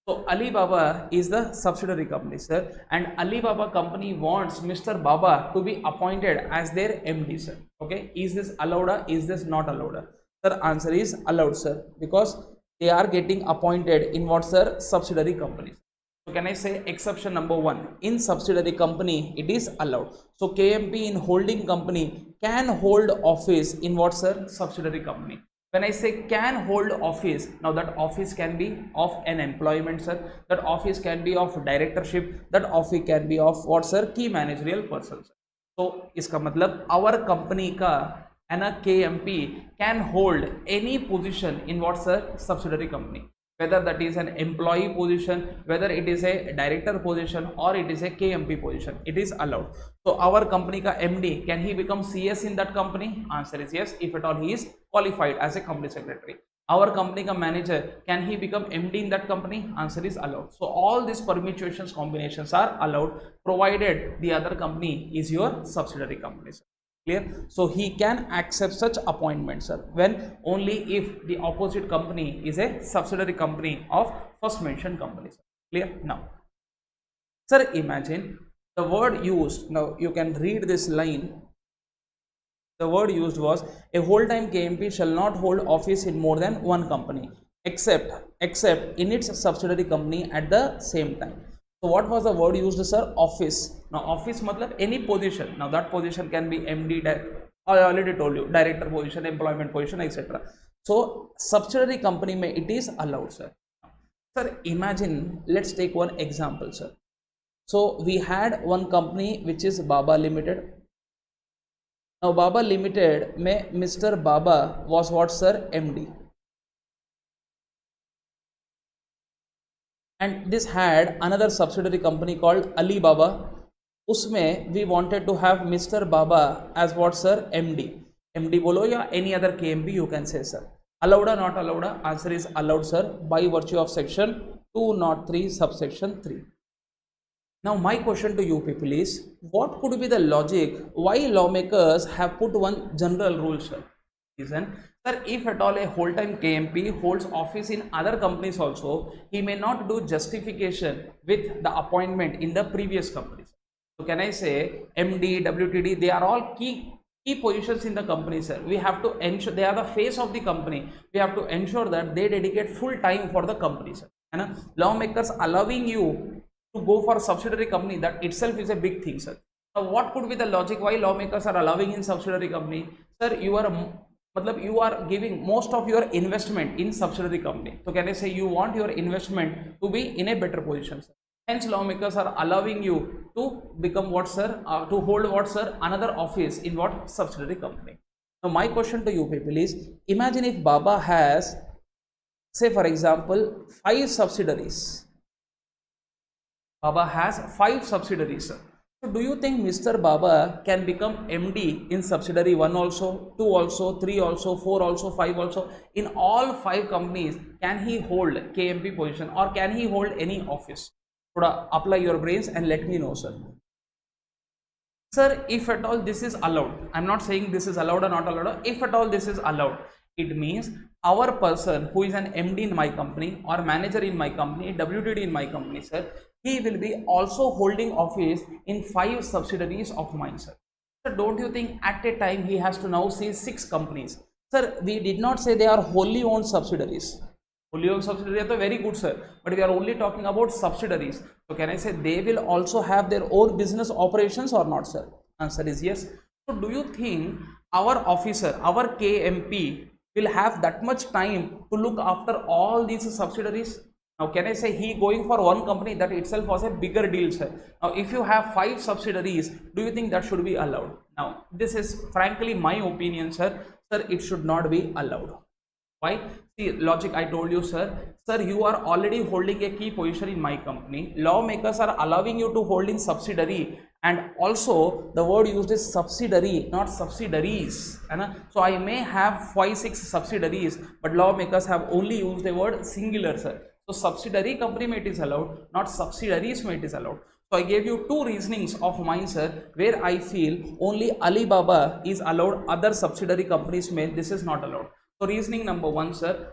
So Alibaba is the subsidiary company, sir, and Alibaba company wants Mr. Baba to be appointed as their MD, sir. Okay, is this allowed or is this not allowed? Sir, answer is allowed, sir, because they are getting appointed in what, sir? Subsidiary companies. So can I say exception number one, in subsidiary company it is allowed. So KMP in holding company can hold office in what, sir? Subsidiary company. When I say can hold office, now that office can be of an employment, sir, that office can be of directorship, that office can be of what, sir? Key managerial person, sir. So इसका मतलब our company का and a KMP can hold any position in what, sir? Subsidiary company, whether that is an employee position, whether it is a director position, or it is a KMP position, it is allowed. So our company ka MD, can he become CS in that company? Answer is yes, if at all he is qualified as a company secretary. Our company ka manager, can he become MD in that company? Answer is allowed. So all these permutations, combinations are allowed, provided the other company is your subsidiary company, sir. Clear? So he can accept such appointments, sir, when only if the opposite company is a subsidiary company of first mentioned company, sir. Clear? Now, sir, imagine the word used. Now you can read this line. The word used was a whole time KMP shall not hold office in more than one company except in its subsidiary company at the same time. So what was the word used, sir? Office. Now office matlab any position. Now that position can be MD, I already told you, director position, employment position, etc. So subsidiary company mein it is allowed, sir. Sir, imagine, let's take one example, sir. So we had one company which is Baba Limited. Now Baba Limited mein Mr. Baba was what, sir? MD. And this had another subsidiary company called Alibaba. Usme we wanted to have Mr. Baba as what, sir? MD. MD bolo ya any other KMP you can say, sir. Allowed or not allowed? Answer is allowed, sir, by virtue of section 203 subsection 3. Now my question to you people is, what could be the logic why lawmakers have put one general rule, sir? reason, sir, if at all a whole time KMP holds office in other companies also, he may not do justification with the appointment in the previous companies. So can I say MD, WTD, they are all key positions in the company, sir. We have to ensure they are the face of the company. We have to ensure that they dedicate full time for the company, sir. And lawmakers allowing you to go for a subsidiary company, that itself is a big thing, sir. Now what could be the logic why lawmakers are allowing in subsidiary company? Sir, you are giving most of your investment in subsidiary company. So can I say you want your investment to be in a better position, sir. Hence lawmakers are allowing you to become what, sir, to hold what, sir, another office in what, subsidiary company. Now my question to you people is, imagine if Baba has, say for example, 5 subsidiaries. Baba has 5 subsidiaries, sir. So do you think Mr. Baba can become MD in subsidiary 1 also, 2 also, 3 also, 4 also, 5 also? In all 5 companies, can he hold KMP position or can he hold any office? Apply your brains and let me know, sir. Sir, if at all this is allowed, I'm not saying this is allowed or not allowed. If at all this is allowed, it means our person who is an MD in my company or manager in my company, WTD in my company, sir, he will be also holding office in 5 subsidiaries of mine, sir. Sir, don't you think at a time he has to now see 6 companies? Sir, we did not say they are wholly owned subsidiaries. Wholly owned subsidiaries are very good, sir, but we are only talking about subsidiaries. So can I say they will also have their own business operations or not, sir? Answer is yes. So do you think our officer, our KMP will have that much time to look after all these subsidiaries? Now can I say he going for one company, that itself was a bigger deal, sir. Now if you have 5 subsidiaries, do you think that should be allowed? Now this is frankly my opinion, sir. Sir, it should not be allowed. Why? See, logic I told you, sir. Sir, you are already holding a key position in my company. Lawmakers are allowing you to hold in subsidiary, and also the word used is subsidiary, not subsidiaries. So I may have 5-6 subsidiaries, but lawmakers have only used the word singular, sir. So subsidiary company may it is allowed, not subsidiaries may it is allowed. So I gave you 2 reasonings of mine, sir, where I feel only Alibaba is allowed, other subsidiary companies may, this is not allowed. So reasoning number 1, sir,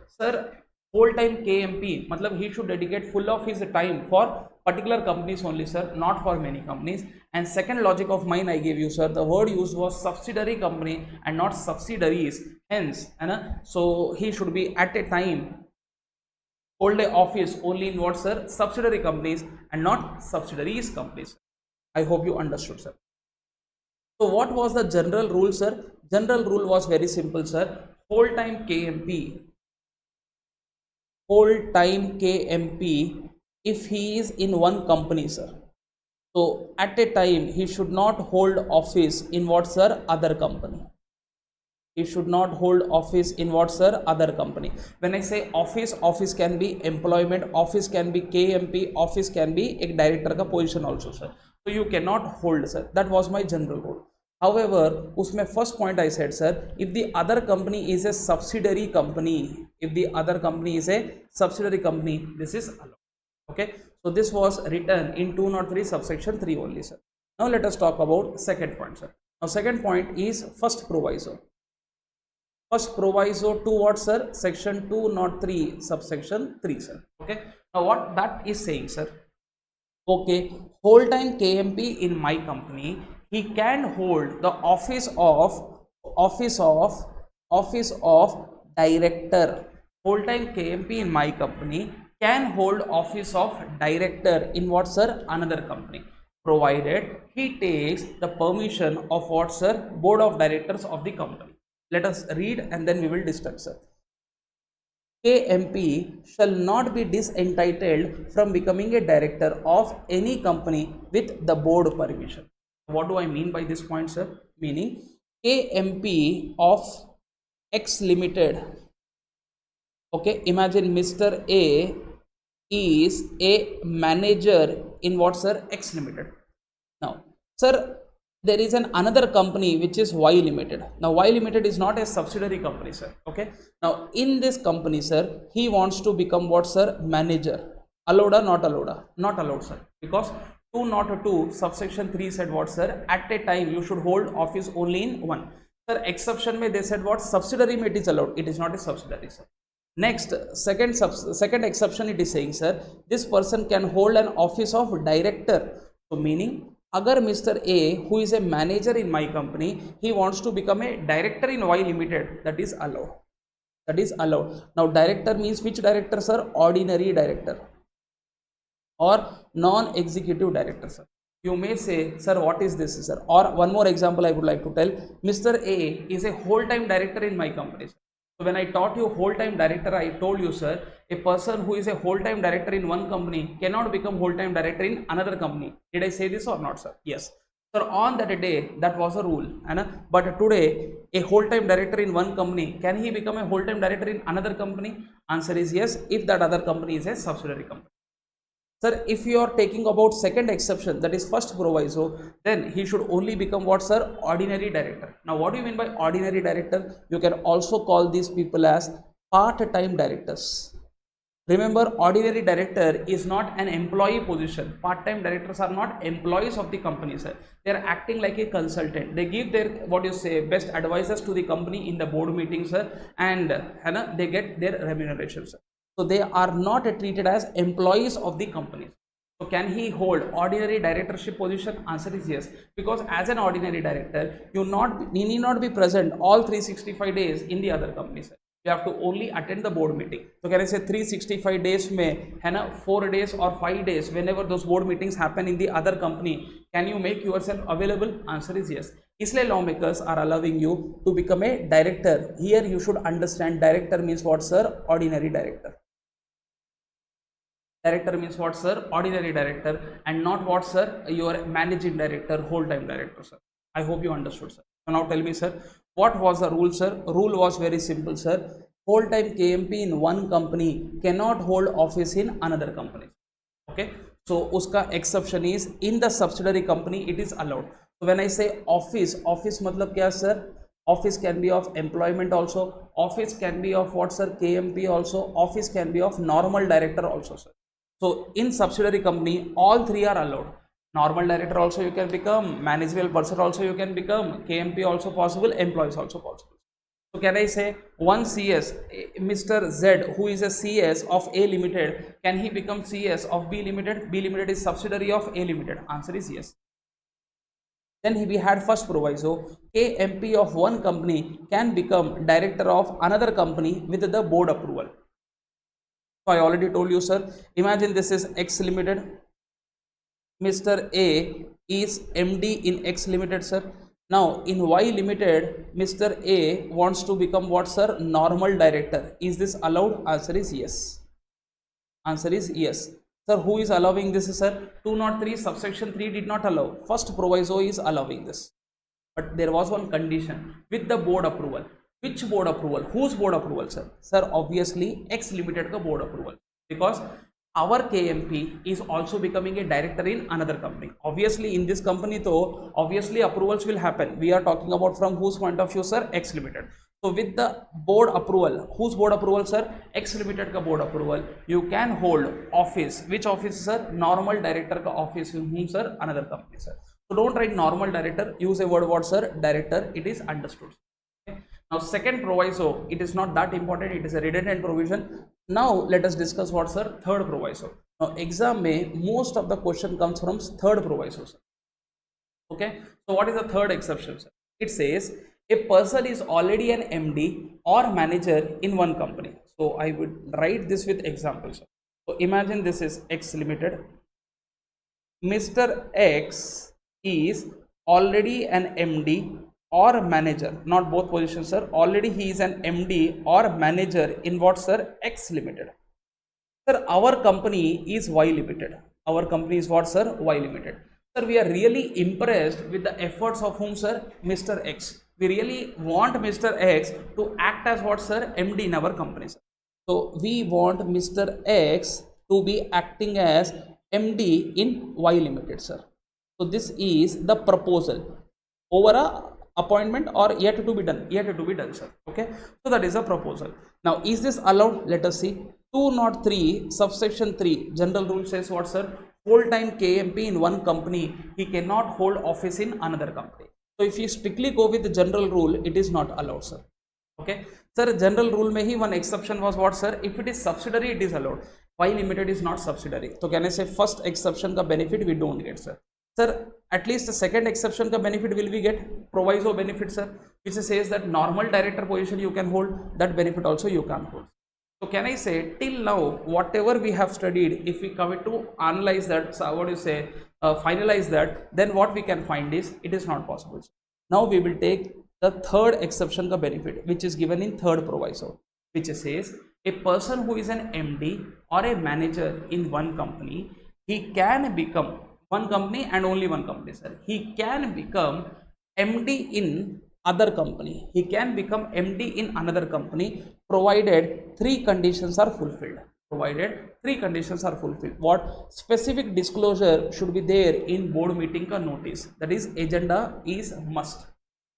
whole time KMP, matlab he should dedicate full of his time for particular companies only, sir, not for many companies. And second logic of mine I gave you, sir, the word used was subsidiary company and not subsidiaries. Hence, so he should be at a time hold a office only in what, sir, subsidiary companies and not subsidiaries companies. I hope you understood, sir. So what was the general rule, sir? General rule was very simple, sir. Whole time KMP, if he is in one company, sir, so at a time he should not hold office in what, sir, other company. He should not hold office in what, sir, other company. When I say office, office can be employment, office can be KMP, office can be a director ka position also, sir. So you cannot hold, sir. That was my general rule. However, usme first point I said, sir, if the other company is a subsidiary company, this is allowed. Okay, so this was written in 203 subsection 3 only, sir. Now let us talk about second point, sir. Now second point is first proviso. First proviso to what, sir? Section 203 subsection 3, sir. Okay, now what that is saying, sir? Okay, whole time KMP in my company, he can hold the office of director. Whole time KMP in my company can hold office of director in what, sir? Another company, provided he takes the permission of what, sir? Board of directors of the company. Let us read and then we will discuss, sir. KMP shall not be disentitled from becoming a director of any company with the board permission. What do I mean by this point, sir? Meaning KMP of X Limited. Okay, imagine Mr. A is a manager in what, sir? X Limited. Now, sir, there is another company which is Y Limited. Now Y Limited is not a subsidiary company, sir. Okay, now in this company, sir, he wants to become what, sir? Manager. Allowed or not allowed? Not allowed, sir, because 202 subsection 3 said what, sir? At a time you should hold office only in one. Sir, exception may they said what subsidiary may it is allowed. It is not a subsidiary, sir. Next, second exception it is saying, sir, this person can hold an office of director. So meaning, agar Mr. A, who is a manager in my company, he wants to become a director in Y Limited, that is allowed. That is allowed. Now, director means which director, sir? Ordinary director or non-executive director, sir. You may say, sir, what is this, sir? Or one more example I would like to tell. Mr. A is a whole-time director in my company, sir. So when I taught you whole-time director, I told you, sir, a person who is a whole-time director in one company cannot become whole-time director in another company. Did I say this or not, sir? Yes. Sir, on that day, that was a rule. But today, a whole-time director in one company, can he become a whole-time director in another company? Answer is yes, if that other company is a subsidiary company. Sir, if you are taking about second exception, that is first proviso, then he should only become what, sir? Ordinary director. Now, what do you mean by ordinary director? You can also call these people as part-time directors. Remember, ordinary director is not an employee position. Part-time directors are not employees of the company, sir. They are acting like a consultant. They give their, what you say, best advices to the company in the board meetings, sir, and they get their remuneration, sir. So they are not treated as employees of the company. So can he hold ordinary directorship position? Answer is yes, because as an ordinary director, you need not be present all 365 days in the other companies. You have to only attend the board meeting. So can I say 365 days में 4 days or 5 days, whenever those board meetings happen in the other company, can you make yourself available? Answer is yes. इसलिए lawmakers are allowing you to become a director. Here you should understand director means what, sir? Ordinary director. Director means what, sir? Ordinary director, and not what, sir? Your managing director, whole-time director, sir. I hope you understood, sir. So now tell me, sir, what was the rule, sir? Rule was very simple, sir. Whole-time KMP in one company cannot hold office in another company. Okay. So uska exception is in the subsidiary company it is allowed. So when I say office matlab kya, sir? Office can be of employment also. Office can be of what, sir? KMP also. Office can be of normal director also, sir. So in subsidiary company, all three are allowed. Normal director also you can become, managerial person also you can become, KMP also possible, employees also possible. So can I say one CS, Mr. Z, who is a CS of A Limited, can he become CS of B Limited? B Limited is subsidiary of A Limited. Answer is yes. Then we had first proviso, KMP of one company can become director of another company with the board approval. So I already told you, sir, imagine this is X Limited. Mr. A is MD in X Limited, sir. Now in Y Limited, Mr. A wants to become what, sir? Normal director. Is this allowed? Answer is yes. Answer is yes. Sir, who is allowing this, sir? 203 subsection 3 did not allow. First proviso is allowing this. But there was one condition, with the board approval. Which board approval? Whose board approval, sir? Sir, obviously X Limited ka board approval, because our KMP is also becoming a director in another company. Obviously in this company though, obviously approvals will happen. We are talking about from whose point of view, sir? X Limited. So with the board approval, whose board approval, sir? X Limited ka board approval, you can hold office. Which office, sir? Normal director ka office in whom, sir? Another company, sir. So don't write normal director, use a word what, sir? Director. It is understood. Okay. Now second proviso, it is not that important, it is a redundant provision. Now let us discuss what, sir? Third proviso. Now exam may most of the question comes from third proviso, sir. Okay, so what is the third exception, sir? It says a person is already an MD or manager in one company. So I would write this with examples. So imagine this is X Limited. Mr. X is already an MD or manager, not both positions, sir. Already he is an MD or manager in what, sir? X Limited. Sir, our company is Y Limited. Our company is what, sir? Y Limited. Sir, we are really impressed with the efforts of whom, sir? Mr. X. We really want Mr. X to act as what, sir? MD in our company, sir. So we want Mr. X to be acting as MD in Y Limited, sir. So this is the proposal over a appointment or yet to be done, sir. Okay, so that is a proposal. Now is this allowed? Let us see. 203 subsection 3 general rule says what, sir? Full-time KMP in one company, he cannot hold office in another company. So if you strictly go with the general rule, it is not allowed, sir. Okay, sir, general rule mein hi one exception was what, sir? If it is subsidiary, it is allowed. Why limited is not subsidiary? So can I say first exception ka benefit we don't get, sir? Sir, at least the second exception ka benefit will we get? Proviso benefit, sir, which says that normal director position you can hold, that benefit also you can hold. So can I say till now whatever we have studied, if we come to analyze that, so what you say, finalize that, then what we can find is it is not possible. Now we will take the third exception ka benefit, which is given in third proviso, which says a person who is an MD or a manager in one company, he can become one company and only one company, sir. He can become MD in other company. He can become MD in another company, provided three conditions are fulfilled. Provided three conditions are fulfilled. What? Specific disclosure should be there in board meeting ka notice. That is, agenda is must.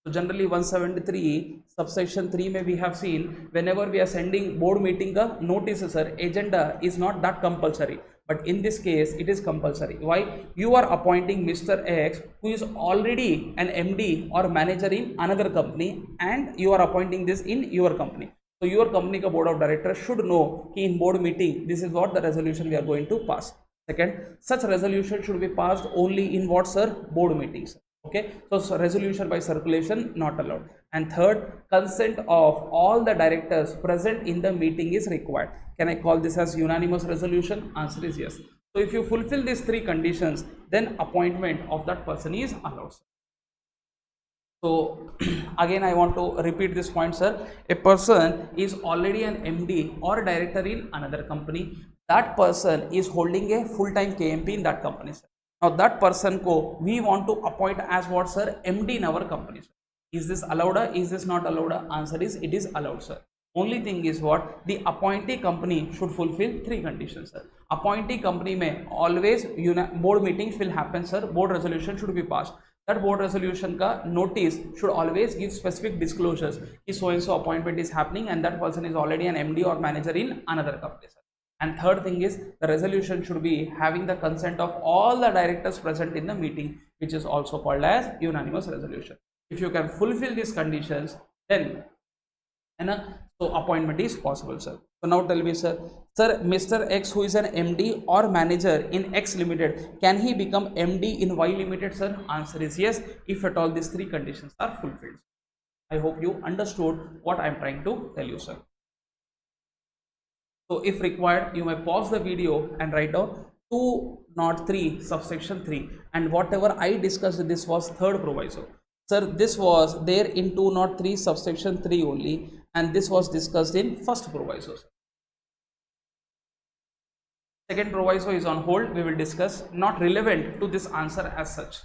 So generally 173 subsection 3 may we have seen, whenever we are sending board meeting ka notice, sir, agenda is not that compulsory, but in this case it is compulsory. Why? You are appointing Mr. X, who is already an MD or manager in another company, and you are appointing this in your company. So your company ka board of directors should know ki in board meeting this is what the resolution we are going to pass. Second, such resolution should be passed only in what, sir? Board meetings. Okay, so resolution by circulation not allowed. And third, consent of all the directors present in the meeting is required. Can I call this as unanimous resolution? Answer is yes. So if you fulfill these three conditions, then appointment of that person is allowed. So again I want to repeat this point, sir. A person is already an MD or director in another company. That person is holding a full-time KMP in that company, sir. Now that person ko we want to appoint as what, sir? MD in our company, sir. Is this allowed? Is this not allowed? Answer is it is allowed, sir. Only thing is what? The appointee company should fulfill three conditions, sir. Appointee company may always board meetings will happen, sir. Board resolution should be passed. That board resolution ka notice should always give specific disclosures. So and so appointment is happening and that person is already an MD or manager in another company, sir. And third thing is the resolution should be having the consent of all the directors present in the meeting, which is also called as unanimous resolution. If you can fulfill these conditions, then so appointment is possible, sir. So now tell me, sir, Mr. X, who is an MD or manager in X Limited, can he become MD in Y Limited, sir? Answer is yes, if at all these three conditions are fulfilled. I hope you understood what I am trying to tell you, sir. So if required, you may pause the video and write down 203 subsection 3, and whatever I discussed, this was third proviso. Sir, this was there in 203 subsection 3 only, and this was discussed in first proviso. Second proviso is on hold, we will discuss, not relevant to this answer as such.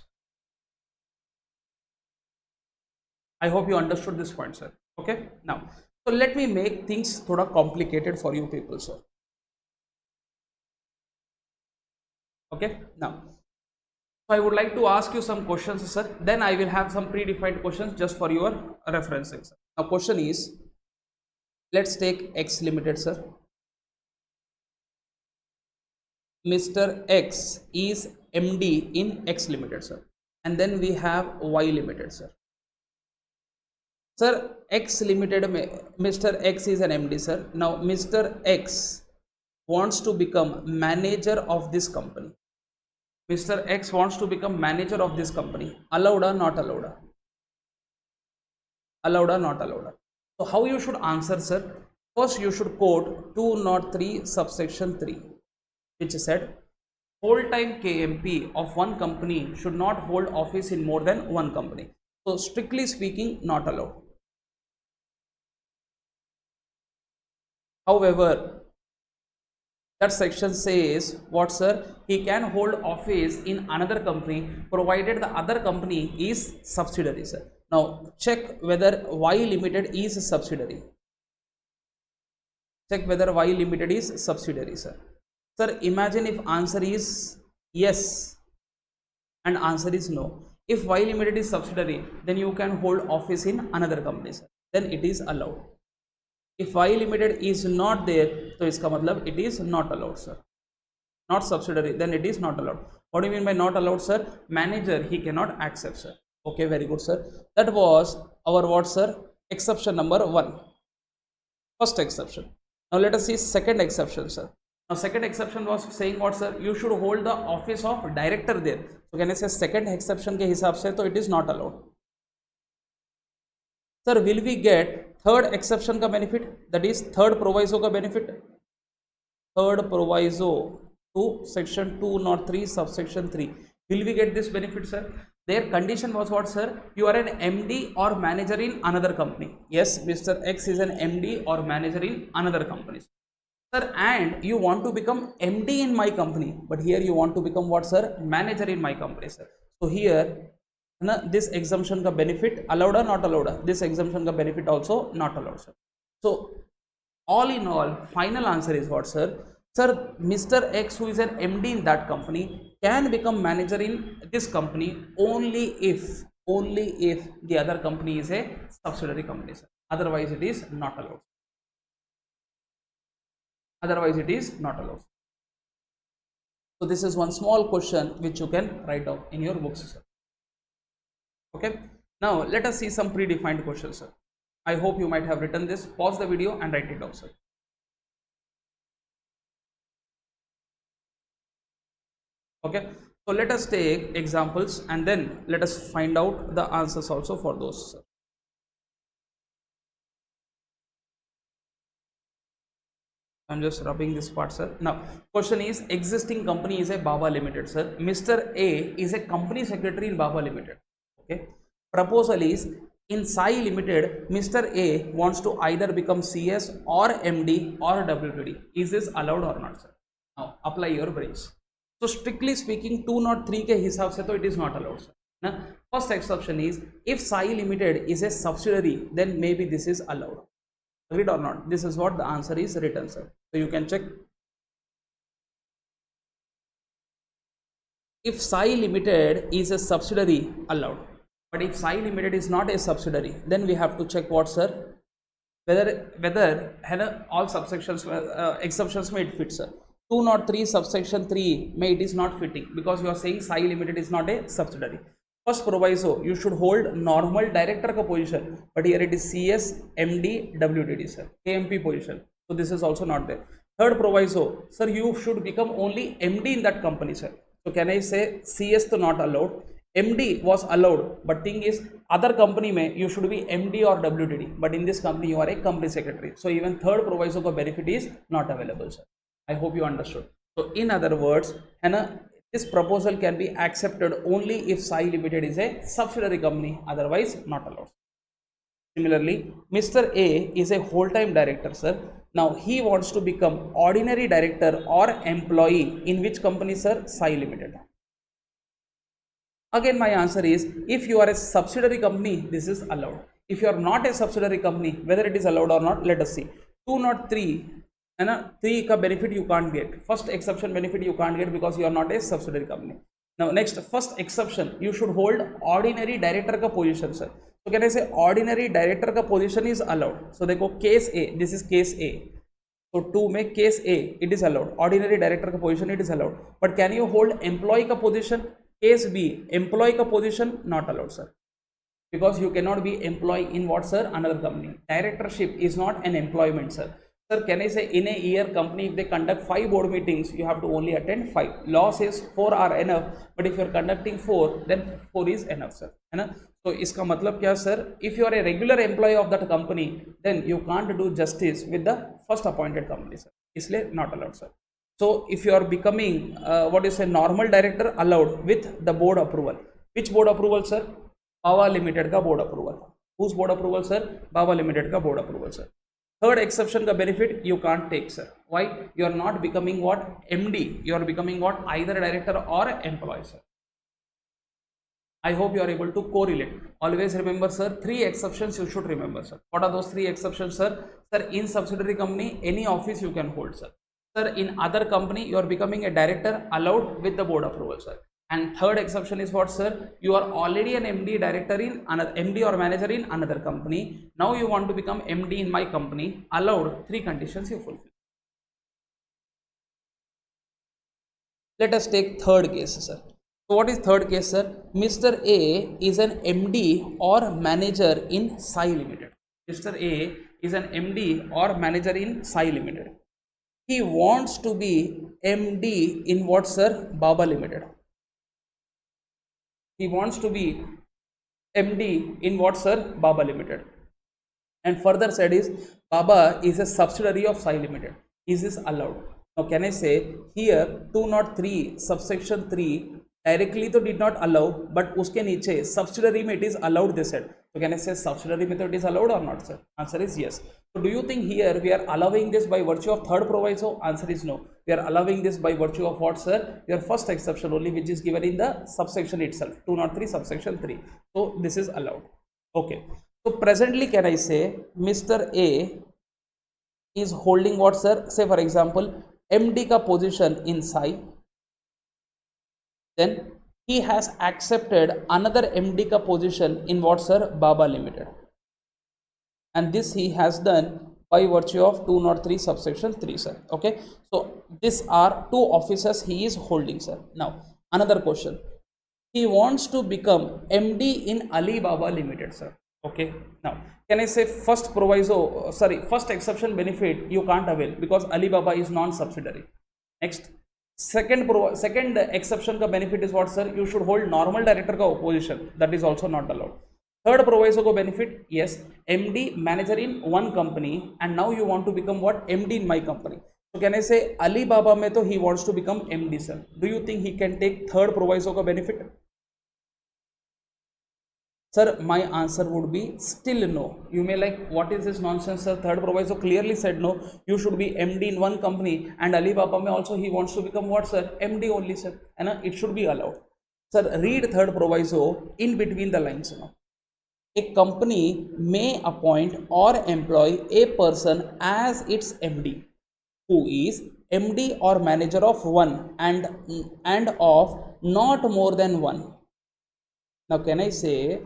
I hope you understood this point, sir. Okay, now so let me make things thoda complicated for you people, sir. Okay, now so I would like to ask you some questions, sir. Then I will have some predefined questions just for your referencing, sir. Now question is, let's take X Limited, sir. Mr. X is MD in X Limited, sir, and then we have Y Limited, sir. Sir, X Limited, Mr. X is an MD, sir. Now Mr. X wants to become manager of this company. Mr. X wants to become manager of this company. Allowed or not allowed? Allowed or not allowed? So how you should answer, sir? First you should quote 203 subsection 3, which said full-time KMP of one company should not hold office in more than one company. So strictly speaking, not allowed. However, that section says what, sir? He can hold office in another company provided the other company is subsidiary, sir. Now check whether Y Limited is a subsidiary. Check whether Y Limited is subsidiary, sir. Sir, imagine if answer is yes and answer is no. If Y Limited is subsidiary, then you can hold office in another company, sir. Then it is allowed. If Y Limited is not there, so iska matlab it is not allowed, sir. Not subsidiary, then it is not allowed. What do you mean by not allowed, sir? Manager he cannot accept, sir. Okay, very good, sir. That was our what, sir? Exception number 1. First exception. Now let us see second exception, sir. Now second exception was saying what, sir? You should hold the office of director there. So can I say second exception के हिसाब से तो it is not allowed. Sir, will we get third exception का benefit? That is third proviso का benefit. Third proviso to section 203 subsection 3. Will we get this benefit, sir? Their condition was what, sir? You are an MD or manager in another company. Yes, Mr. X is an MD or manager in another company, sir, and you want to become MD in my company, but here you want to become what, sir? Manager in my company, sir. So here this exemption का benefit allowed or not allowed? This exemption का benefit also not allowed, sir. So all in all, final answer is what, sir? Sir, Mr. X, who is an MD in that company, can become manager in this company only if the other company is a subsidiary company, sir. Otherwise it is not allowed. Otherwise it is not allowed. So this is one small question which you can write down in your books, sir. Okay, now let us see some predefined questions, sir. I hope you might have written this. Pause the video and write it down, sir. Okay, so let us take examples and then let us find out the answers also for those, sir. I'm just rubbing this part, sir. Now question is, existing company is a Baba Limited, sir. Mr. A is a company secretary in Baba Limited. Okay, proposal is, in Sai Limited, Mr. A wants to either become CS or MD or WTD. Is this allowed or not, sir? Now apply your brains. So strictly speaking, 203 के हिसाब से तो it is not allowed, sir. Now, first exception is, if Sai Limited is a subsidiary, then maybe this is allowed. Agreed or not? This is what the answer is written, sir. So you can check. If Sai Limited is a subsidiary, allowed. But if Sai Limited is not a subsidiary, then we have to check what, sir? Whether all subsections exceptions may it fit, sir. 203 subsection 3 may it is not fitting because you are saying Sai Limited is not a subsidiary. First proviso, you should hold normal director ka position, but here it is CS, MD, WTD, sir, KMP position. So this is also not there. Third proviso, sir, you should become only MD in that company, sir. So can I say CS to not allowed? MD was allowed, but thing is other company may you should be MD or WTD, but in this company you are a company secretary. So even third proviso ka benefit is not available, sir. I hope you understood. So in other words, this proposal can be accepted only if Sai Limited is a subsidiary company, otherwise not allowed. Similarly, Mr. A is a whole-time director, sir. Now he wants to become ordinary director or employee in which company, sir? Sai Limited. Again, my answer is, if you are a subsidiary company, this is allowed. If you are not a subsidiary company, whether it is allowed or not, let us see. 203 and 3 ka benefit you can't get. First exception benefit you can't get because you are not a subsidiary company. Now next, first exception, you should hold ordinary director ka position, sir. So can I say ordinary director ka position is allowed? So देखो case A, this is case A. So 2 में case A, it is allowed. Ordinary director ka position, it is allowed. But can you hold employee ka position? Case B, employee ka position, not allowed, sir. Because you cannot be employee in what, sir? Another company. Directorship is not an employment, sir. Sir, can I say in a year company, if they conduct 5 board meetings, you have to only attend 5. Law says 4 are enough, but if you are conducting 4, then 4 is enough, sir. So इसका मतलब क्या, sir? If you are a regular employee of that company, then you can't do justice with the first appointed company, sir. इसलिए not allowed, sir. So if you are becoming what is a normal director, allowed with the board approval. Which board approval, sir? Baba Limited का board approval. Whose board approval, sir? Baba Limited का board approval, sir. Third exception का benefit you can't take, sir. Why? You are not becoming what? MD. You are becoming what? Either director or employee, sir. I hope you are able to correlate. Always remember, sir, 3 exceptions you should remember, sir. What are those 3 exceptions, sir? Sir, in subsidiary company, any office you can hold, sir. Sir, in other company, you are becoming a director, allowed with the board approval, sir. And third exception is what, sir? You are already an MD director in another MD or manager in another company. Now you want to become MD in my company. Allowed. 3 conditions you fulfill. Let us take third case, sir. So what is third case, sir? Mr. A is an MD or manager in Sai Limited. Mr. A is an MD or manager in Sai Limited. He wants to be MD in what, sir? Baba Limited. He wants to be MD in what, sir? Baba Limited. And further said is Baba is a subsidiary of Sai Limited. Is this allowed? Now can I say here 203 subsection 3 directly तो did not allow, but उसके नीचे subsidiary में it is allowed, they said. So can I say subsidiary में तो it is allowed or not, sir? Answer is yes. So do you think here we are allowing this by virtue of third proviso? Answer is no. We are allowing this by virtue of what, sir? Your first exception only, which is given in the subsection itself, 203 subsection 3. So this is allowed. Okay. So presently can I say Mr. A is holding what, sir? Say for example MD का position in Sai. Then he has accepted another MD का position in what, sir? Baba Limited. And this he has done by virtue of 203 subsection 3, sir. Okay. So these are two offices he is holding, sir. Now another question. He wants to become MD in Alibaba Limited, sir. Okay. Now can I say first proviso, first exception benefit you can't avail because Alibaba is non-subsidiary. Next, second exception का benefit is what, sir? You should hold normal director का position, that is also not allowed. Third proviso को benefit, yes, MD manager in one company and now you want to become what? MD in my company. So can I say Alibaba में तो he wants to become MD, sir. Do you think he can take third proviso का benefit? Sir, my answer would be still no. You may like, what is this nonsense, sir? Third proviso clearly said no. You should be MD in one company and Alibaba may also he wants to become what, sir? MD only, sir. And it should be allowed. Sir, read third proviso in between the lines. A company may appoint or employ a person as its MD who is MD or manager of one and of not more than one. Now can I say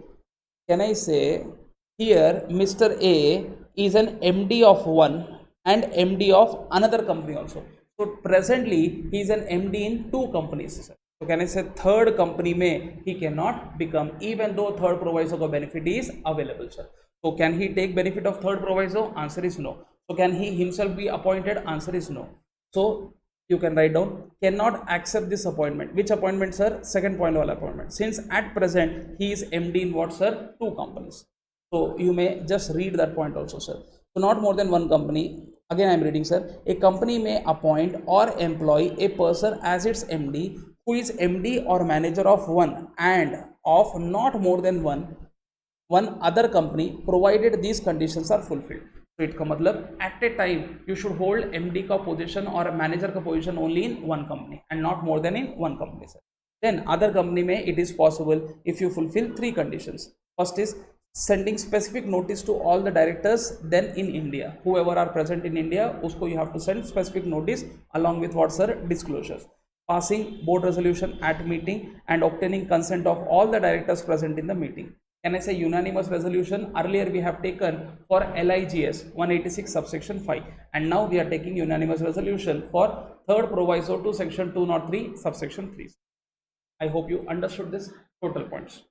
here Mr. A is an MD of one and MD of another company also. So presently he is an MD in two companies, sir. So can I say third company में he cannot become, even though third proviso का benefit is available, sir. So can he take benefit of third proviso? Answer is no. So can he himself be appointed? Answer is no. So you can write down cannot accept this appointment. Which appointment, sir? Second point wala appointment. Since at present he is MD in what, sir? Two companies. So you may just read that point also, sir. So not more than one company. Again I am reading, sir. A company may appoint or employ a person as its MD who is MD or manager of one and of not more than one other company provided these conditions are fulfilled. So it का मतलब at a time you should hold MD का position or manager का position only in one company and not more than in one company, sir. Then other company में it is possible if you fulfill three conditions. First is sending specific notice to all the directors then in India. Whoever are present in India, उसको you have to send specific notice along with what, sir? Disclosures. Passing board resolution at meeting and obtaining consent of all the directors present in the meeting. Can I say unanimous resolution? Earlier we have taken for LIGS 186 subsection 5 and now we are taking unanimous resolution for third proviso to section 203 subsection 3. I hope you understood this total points.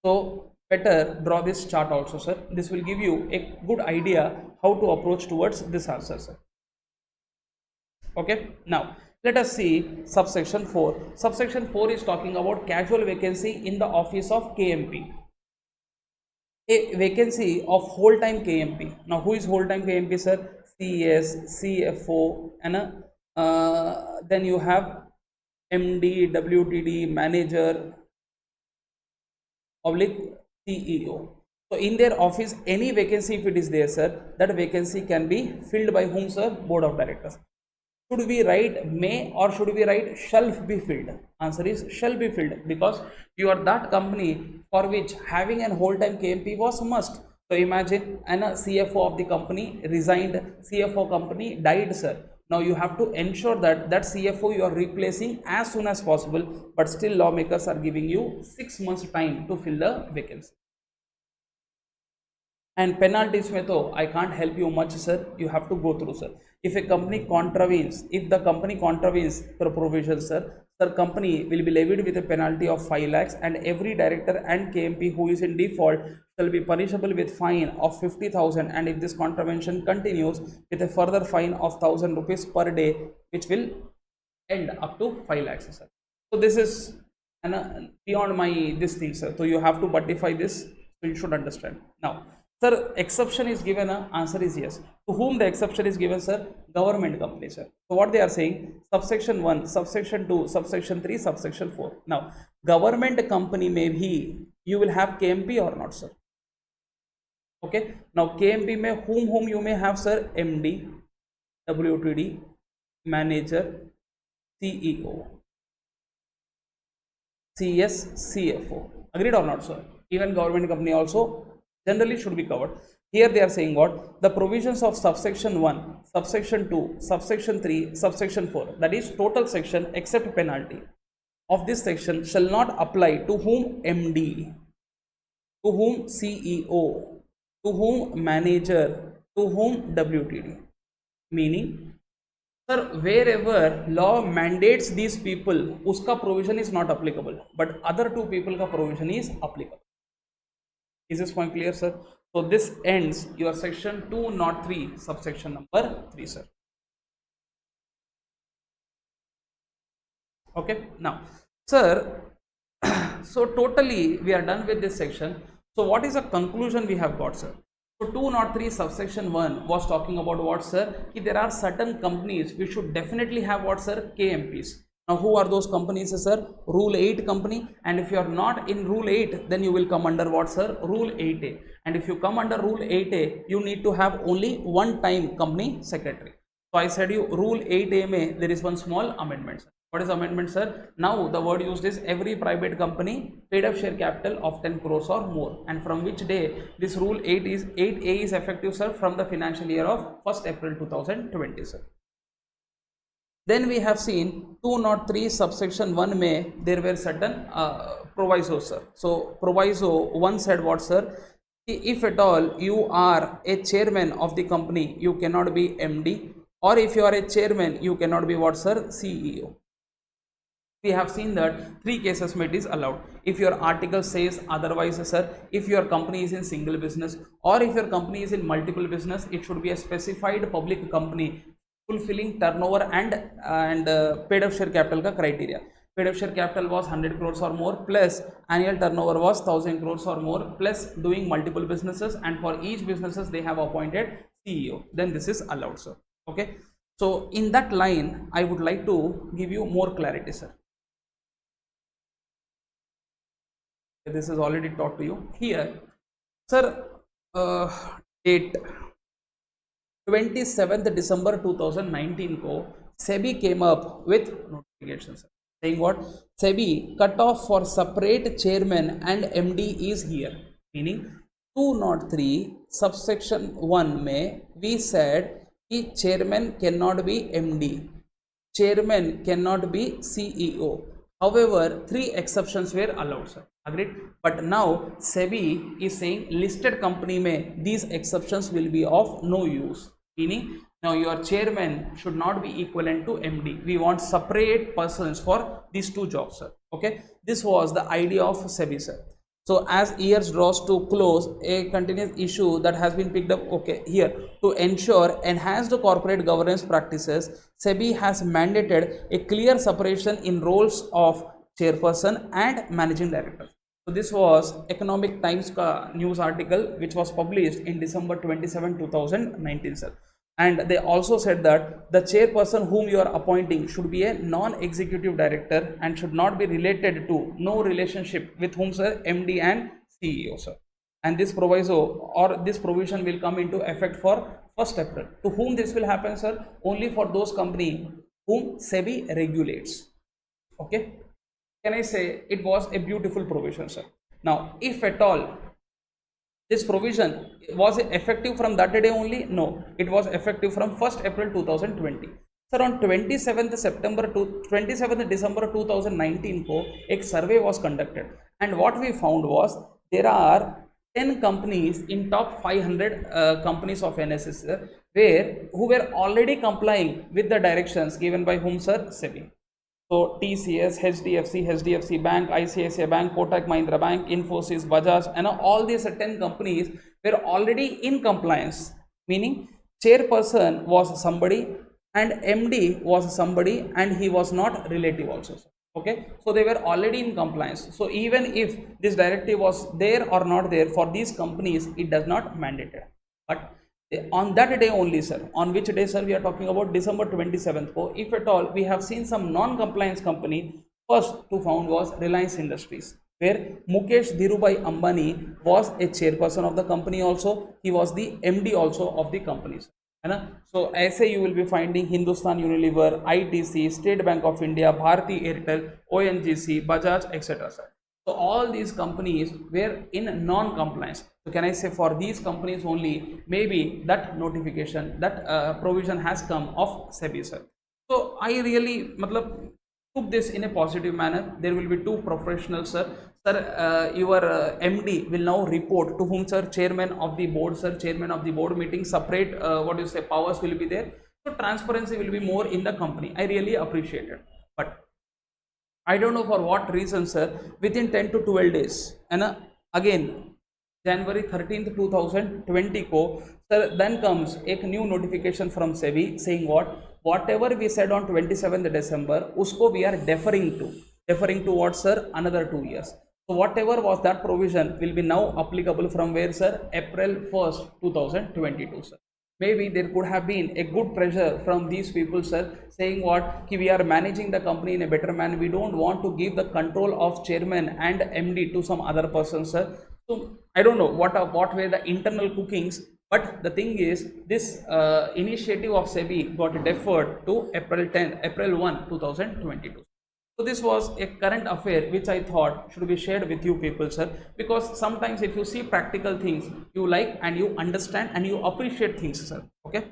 So better draw this chart also, sir. This will give you a good idea how to approach towards this answer, sir. Okay, now let us see subsection 4. Subsection 4 is talking about casual vacancy in the office of KMP. A vacancy of whole time KMP. Now who is whole time KMP, sir? CES, CFO, and then you have MD, WTD, manager, CEO. So in their office, any vacancy if it is there, sir, that vacancy can be filled by whom, sir? Board of directors. Should we write may or should we write shall be filled? Answer is shall be filled because you are that company for which having an whole time KMP was must. So imagine a CFO of the company resigned, CFO company died, sir. Now you have to ensure that that CFO you are replacing as soon as possible, but still lawmakers are giving you 6 months time to fill the vacancy. And penalties में तो I can't help you much, sir. You have to go through, sir. if a company contravenes, if the company contravenes the provision, sir, company will be levied with a penalty of 5 lakhs, and every director and KMP who is in default shall be punishable with fine of 50,000, and if this contravention continues, with a further fine of 1,000 rupees per day, which will end up to 5 lakhs, sir. So this is beyond my this thing, sir. So you have to buttify this, so you should understand. Now, sir, exception is given, answer is yes. To whom the exception is given, sir? Government company, sir. So what they are saying, subsection 1, subsection 2, subsection 3, subsection 4. Now, government company may be, you will have KMP or not, sir? Okay. Now, KMP may whom you may have, sir? MD, WTD, manager, CEO, CS, CFO. Agreed or not, sir? Even government company also generally should be covered. Here they are saying what? The provisions of subsection 1, subsection 2, subsection 3, subsection 4, that is total section except penalty of this section shall not apply to whom MD, to whom CEO, to whom manager, to whom WTD. Meaning, sir, wherever law mandates these people, uska provision is not applicable, but other two people ka provision is applicable. Is this point clear, sir? So this ends your section 203, subsection number 3, sir. Okay. Now, sir, so totally we are done with this section. So what is the conclusion we have got, sir? So 203 subsection 1 was talking about what, sir? Ki there are certain companies which should definitely have what, sir? KMPs. Now, who are those companies, sir? Rule 8 company. And if you are not in Rule 8, then you will come under what, sir? Rule 8A. And if you come under Rule 8A, you need to have only one time company secretary. So I said you Rule 8A mein there is one small amendment, sir. What is amendment, sir? Now the word used is every private company paid up share capital of 10 crores or more. And from which day this Rule 8A is effective, sir? From the financial year of 1st April 2020, sir. Then we have seen 203 subsection 1 may there were certain provisos, sir. So proviso 1 said what, sir? If at all you are a chairman of the company, you cannot be MD, or if you are a chairman, you cannot be what, sir? CEO. We have seen that 3 cases may is allowed. If your article says otherwise, sir, if your company is in single business, or if your company is in multiple business, it should be a specified public company fulfilling turnover and paid up share capital ka criteria. Paid up share capital was 100 crores or more, plus annual turnover was 1000 crores or more, plus doing multiple businesses, and for each businesses they have appointed CEO. Then this is allowed, sir. Okay. So in that line, I would like to give you more clarity, sir. This is already taught to you here, sir. Date 27th December 2019 ko SEBI came up with notification, sir, saying what? SEBI cutoff for separate chairman and MD is here. Meaning 203 subsection 1 mein we said ki chairman cannot be MD, chairman cannot be CEO. However, 3 exceptions were allowed, sir. Agreed. But now SEBI is saying listed company mein these exceptions will be of no use. Meaning now your chairman should not be equivalent to MD. We want separate persons for these 2 jobs, sir. Okay. This was the idea of SEBI, sir. So as years draws to close, a continuous issue that has been picked up. Okay, here to ensure enhanced corporate governance practices, SEBI has mandated a clear separation in roles of chairperson and managing director. So this was Economic Times ka news article which was published in December 27, 2019, sir. And they also said that the chairperson whom you are appointing should be a non-executive director and should not be related to, no relationship with whom, sir? MD and CEO, sir. And this proviso or this provision will come into effect for 1st April. To whom this will happen, sir? Only for those companies whom SEBI regulates. Okay. Can I say it was a beautiful provision, sir? Now, if at all this provision was effective from that day only? No, it was effective from 1st April 2020. Sir, on 27th December 2019 को एक survey was conducted, and what we found was there are 10 companies in top 500 companies of NSE, where who were already complying with the directions given by whom, sir? SEBI. So TCS, HDFC Bank, ICICI Bank, Kotak Mahindra Bank, Infosys, Bajaj, and all these 10 companies were already in compliance, meaning chairperson was somebody and MD was somebody, and he was not relative also. Okay, so they were already in compliance. So even if this directive was there or not there for these companies, it does not mandate. But on that day only, sir, on which day, sir, we are talking about December 27th. So if at all we have seen some non-compliance company, first to found was Reliance Industries, where Mukesh Dhirubhai Ambani was a chairperson of the company also. He was the MD also of the companies. So ऐसे you will be finding Hindustan Unilever, ITC, State Bank of India, Bharti Airtel, ONGC, Bajaj, etc. sir. So all these companies were in non-compliance. So can I say for these companies only, maybe that notification, that provision has come of SEBI, sir. So I really took this in a positive manner. There will be two professionals, sir. Sir, your MD will now report to whom, sir? Chairman of the board, sir. Chairman of the board meeting, separate powers will be there. So transparency will be more in the company. I really appreciate it. But I don't know for what reason, sir, within 10 to 12 days, and again January 13th 2020 ko, sir, then comes a new notification from SEBI saying whatever we said on 27th December, usko we are deferring to what, sir? Another 2 years. So whatever was that provision will be now applicable from where, sir? April 1st 2022, sir. Maybe there could have been a good pressure from these people, sir, saying we are managing the company in a better manner. We don't want to give the control of chairman and MD to some other person, sir. So I don't know what were the internal cookings, but the thing is, this initiative of SEBI got deferred to April 1, 2022. So this was a current affair which I thought should be shared with you people, sir, because sometimes if you see practical things, you like and you understand and you appreciate things, sir. Okay,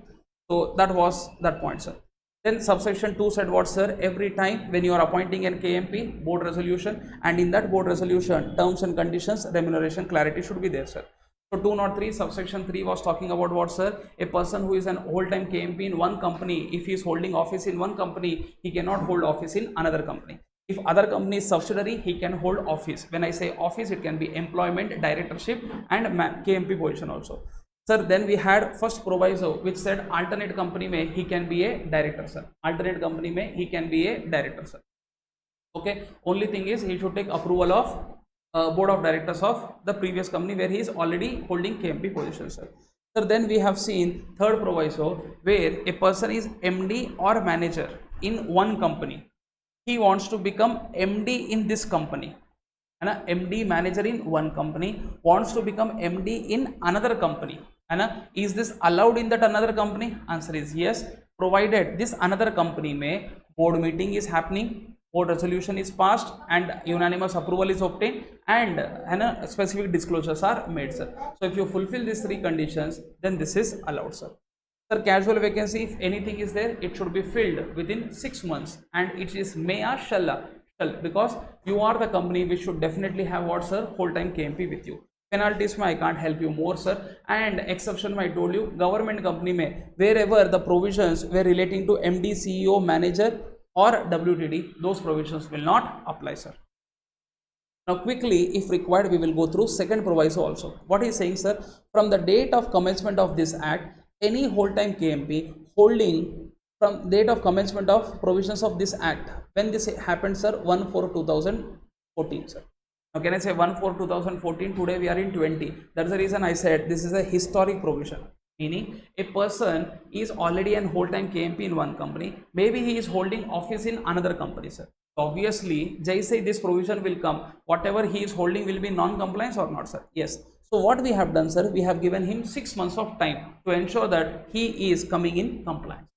so that was that point, sir. Then subsection 2 said what, sir? Every time when you are appointing an KMP, board resolution, and in that board resolution, terms and conditions, remuneration, clarity should be there, sir. So 203 subsection 3 was talking about what, sir? A person who is an whole-time KMP in one company, if he is holding office in one company, he cannot hold office in another company. If other company is subsidiary, he can hold office. When I say office, it can be employment, directorship, and KMP position also. Sir, then we had first proviso which said alternate company mein he can be a director, sir. Alternate company mein he can be a director, sir. Okay, only thing is he should take approval of board of directors of the previous company where he is already holding KMP position, sir. Sir, then we have seen third proviso where a person is MD or manager in one company. He wants to become MD in this company, and MD manager in one company wants to become MD in another company, and is this allowed in that another company? Answer is yes, provided this another company may board meeting is happening, board resolution is passed, and unanimous approval is obtained, and specific disclosures are made, sir. So if you fulfill these three conditions, then this is allowed, sir. Sir, casual vacancy, if anything is there, it should be filled within 6 months, and it is may or shall, because you are the company which should definitely have what, sir? Whole-time KMP with you. Penalties mein I can't help you more, sir, and exception mein I told you, government company mein wherever the provisions were relating to MD, CEO, manager or WTD, those provisions will not apply, sir. Now quickly, if required, we will go through second proviso also. What he is saying, sir? From the date of commencement of this act, any whole-time KMP holding from date of commencement of provisions of this act, when this happened, sir? 1/4/2014, sir. Now can I say 1/4/2014? Today we are in 20. That's the reason I said this is a historic provision, meaning a person is already an whole-time KMP in one company, maybe he is holding office in another company, sir. Obviously, just say this provision will come, whatever he is holding will be non-compliance or not, sir? Yes. So what we have done, sir, we have given him 6 months of time to ensure that he is coming in compliance.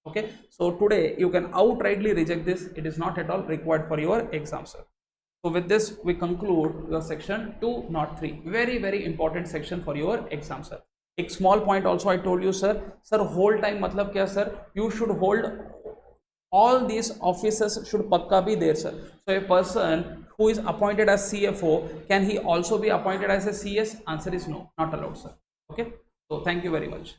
Okay, so today you can outrightly reject this. It is not at all required for your exam, sir. So with this we conclude your section 203. Very very important section for your exam, sir. A small point also I told you, sir. Sir, whole time matlab kya, sir? You should hold all these officers should pakka be there, sir. So a person who is appointed as CFO, can he also be appointed as a CS? Answer is no, not allowed, sir. Okay, so thank you very much.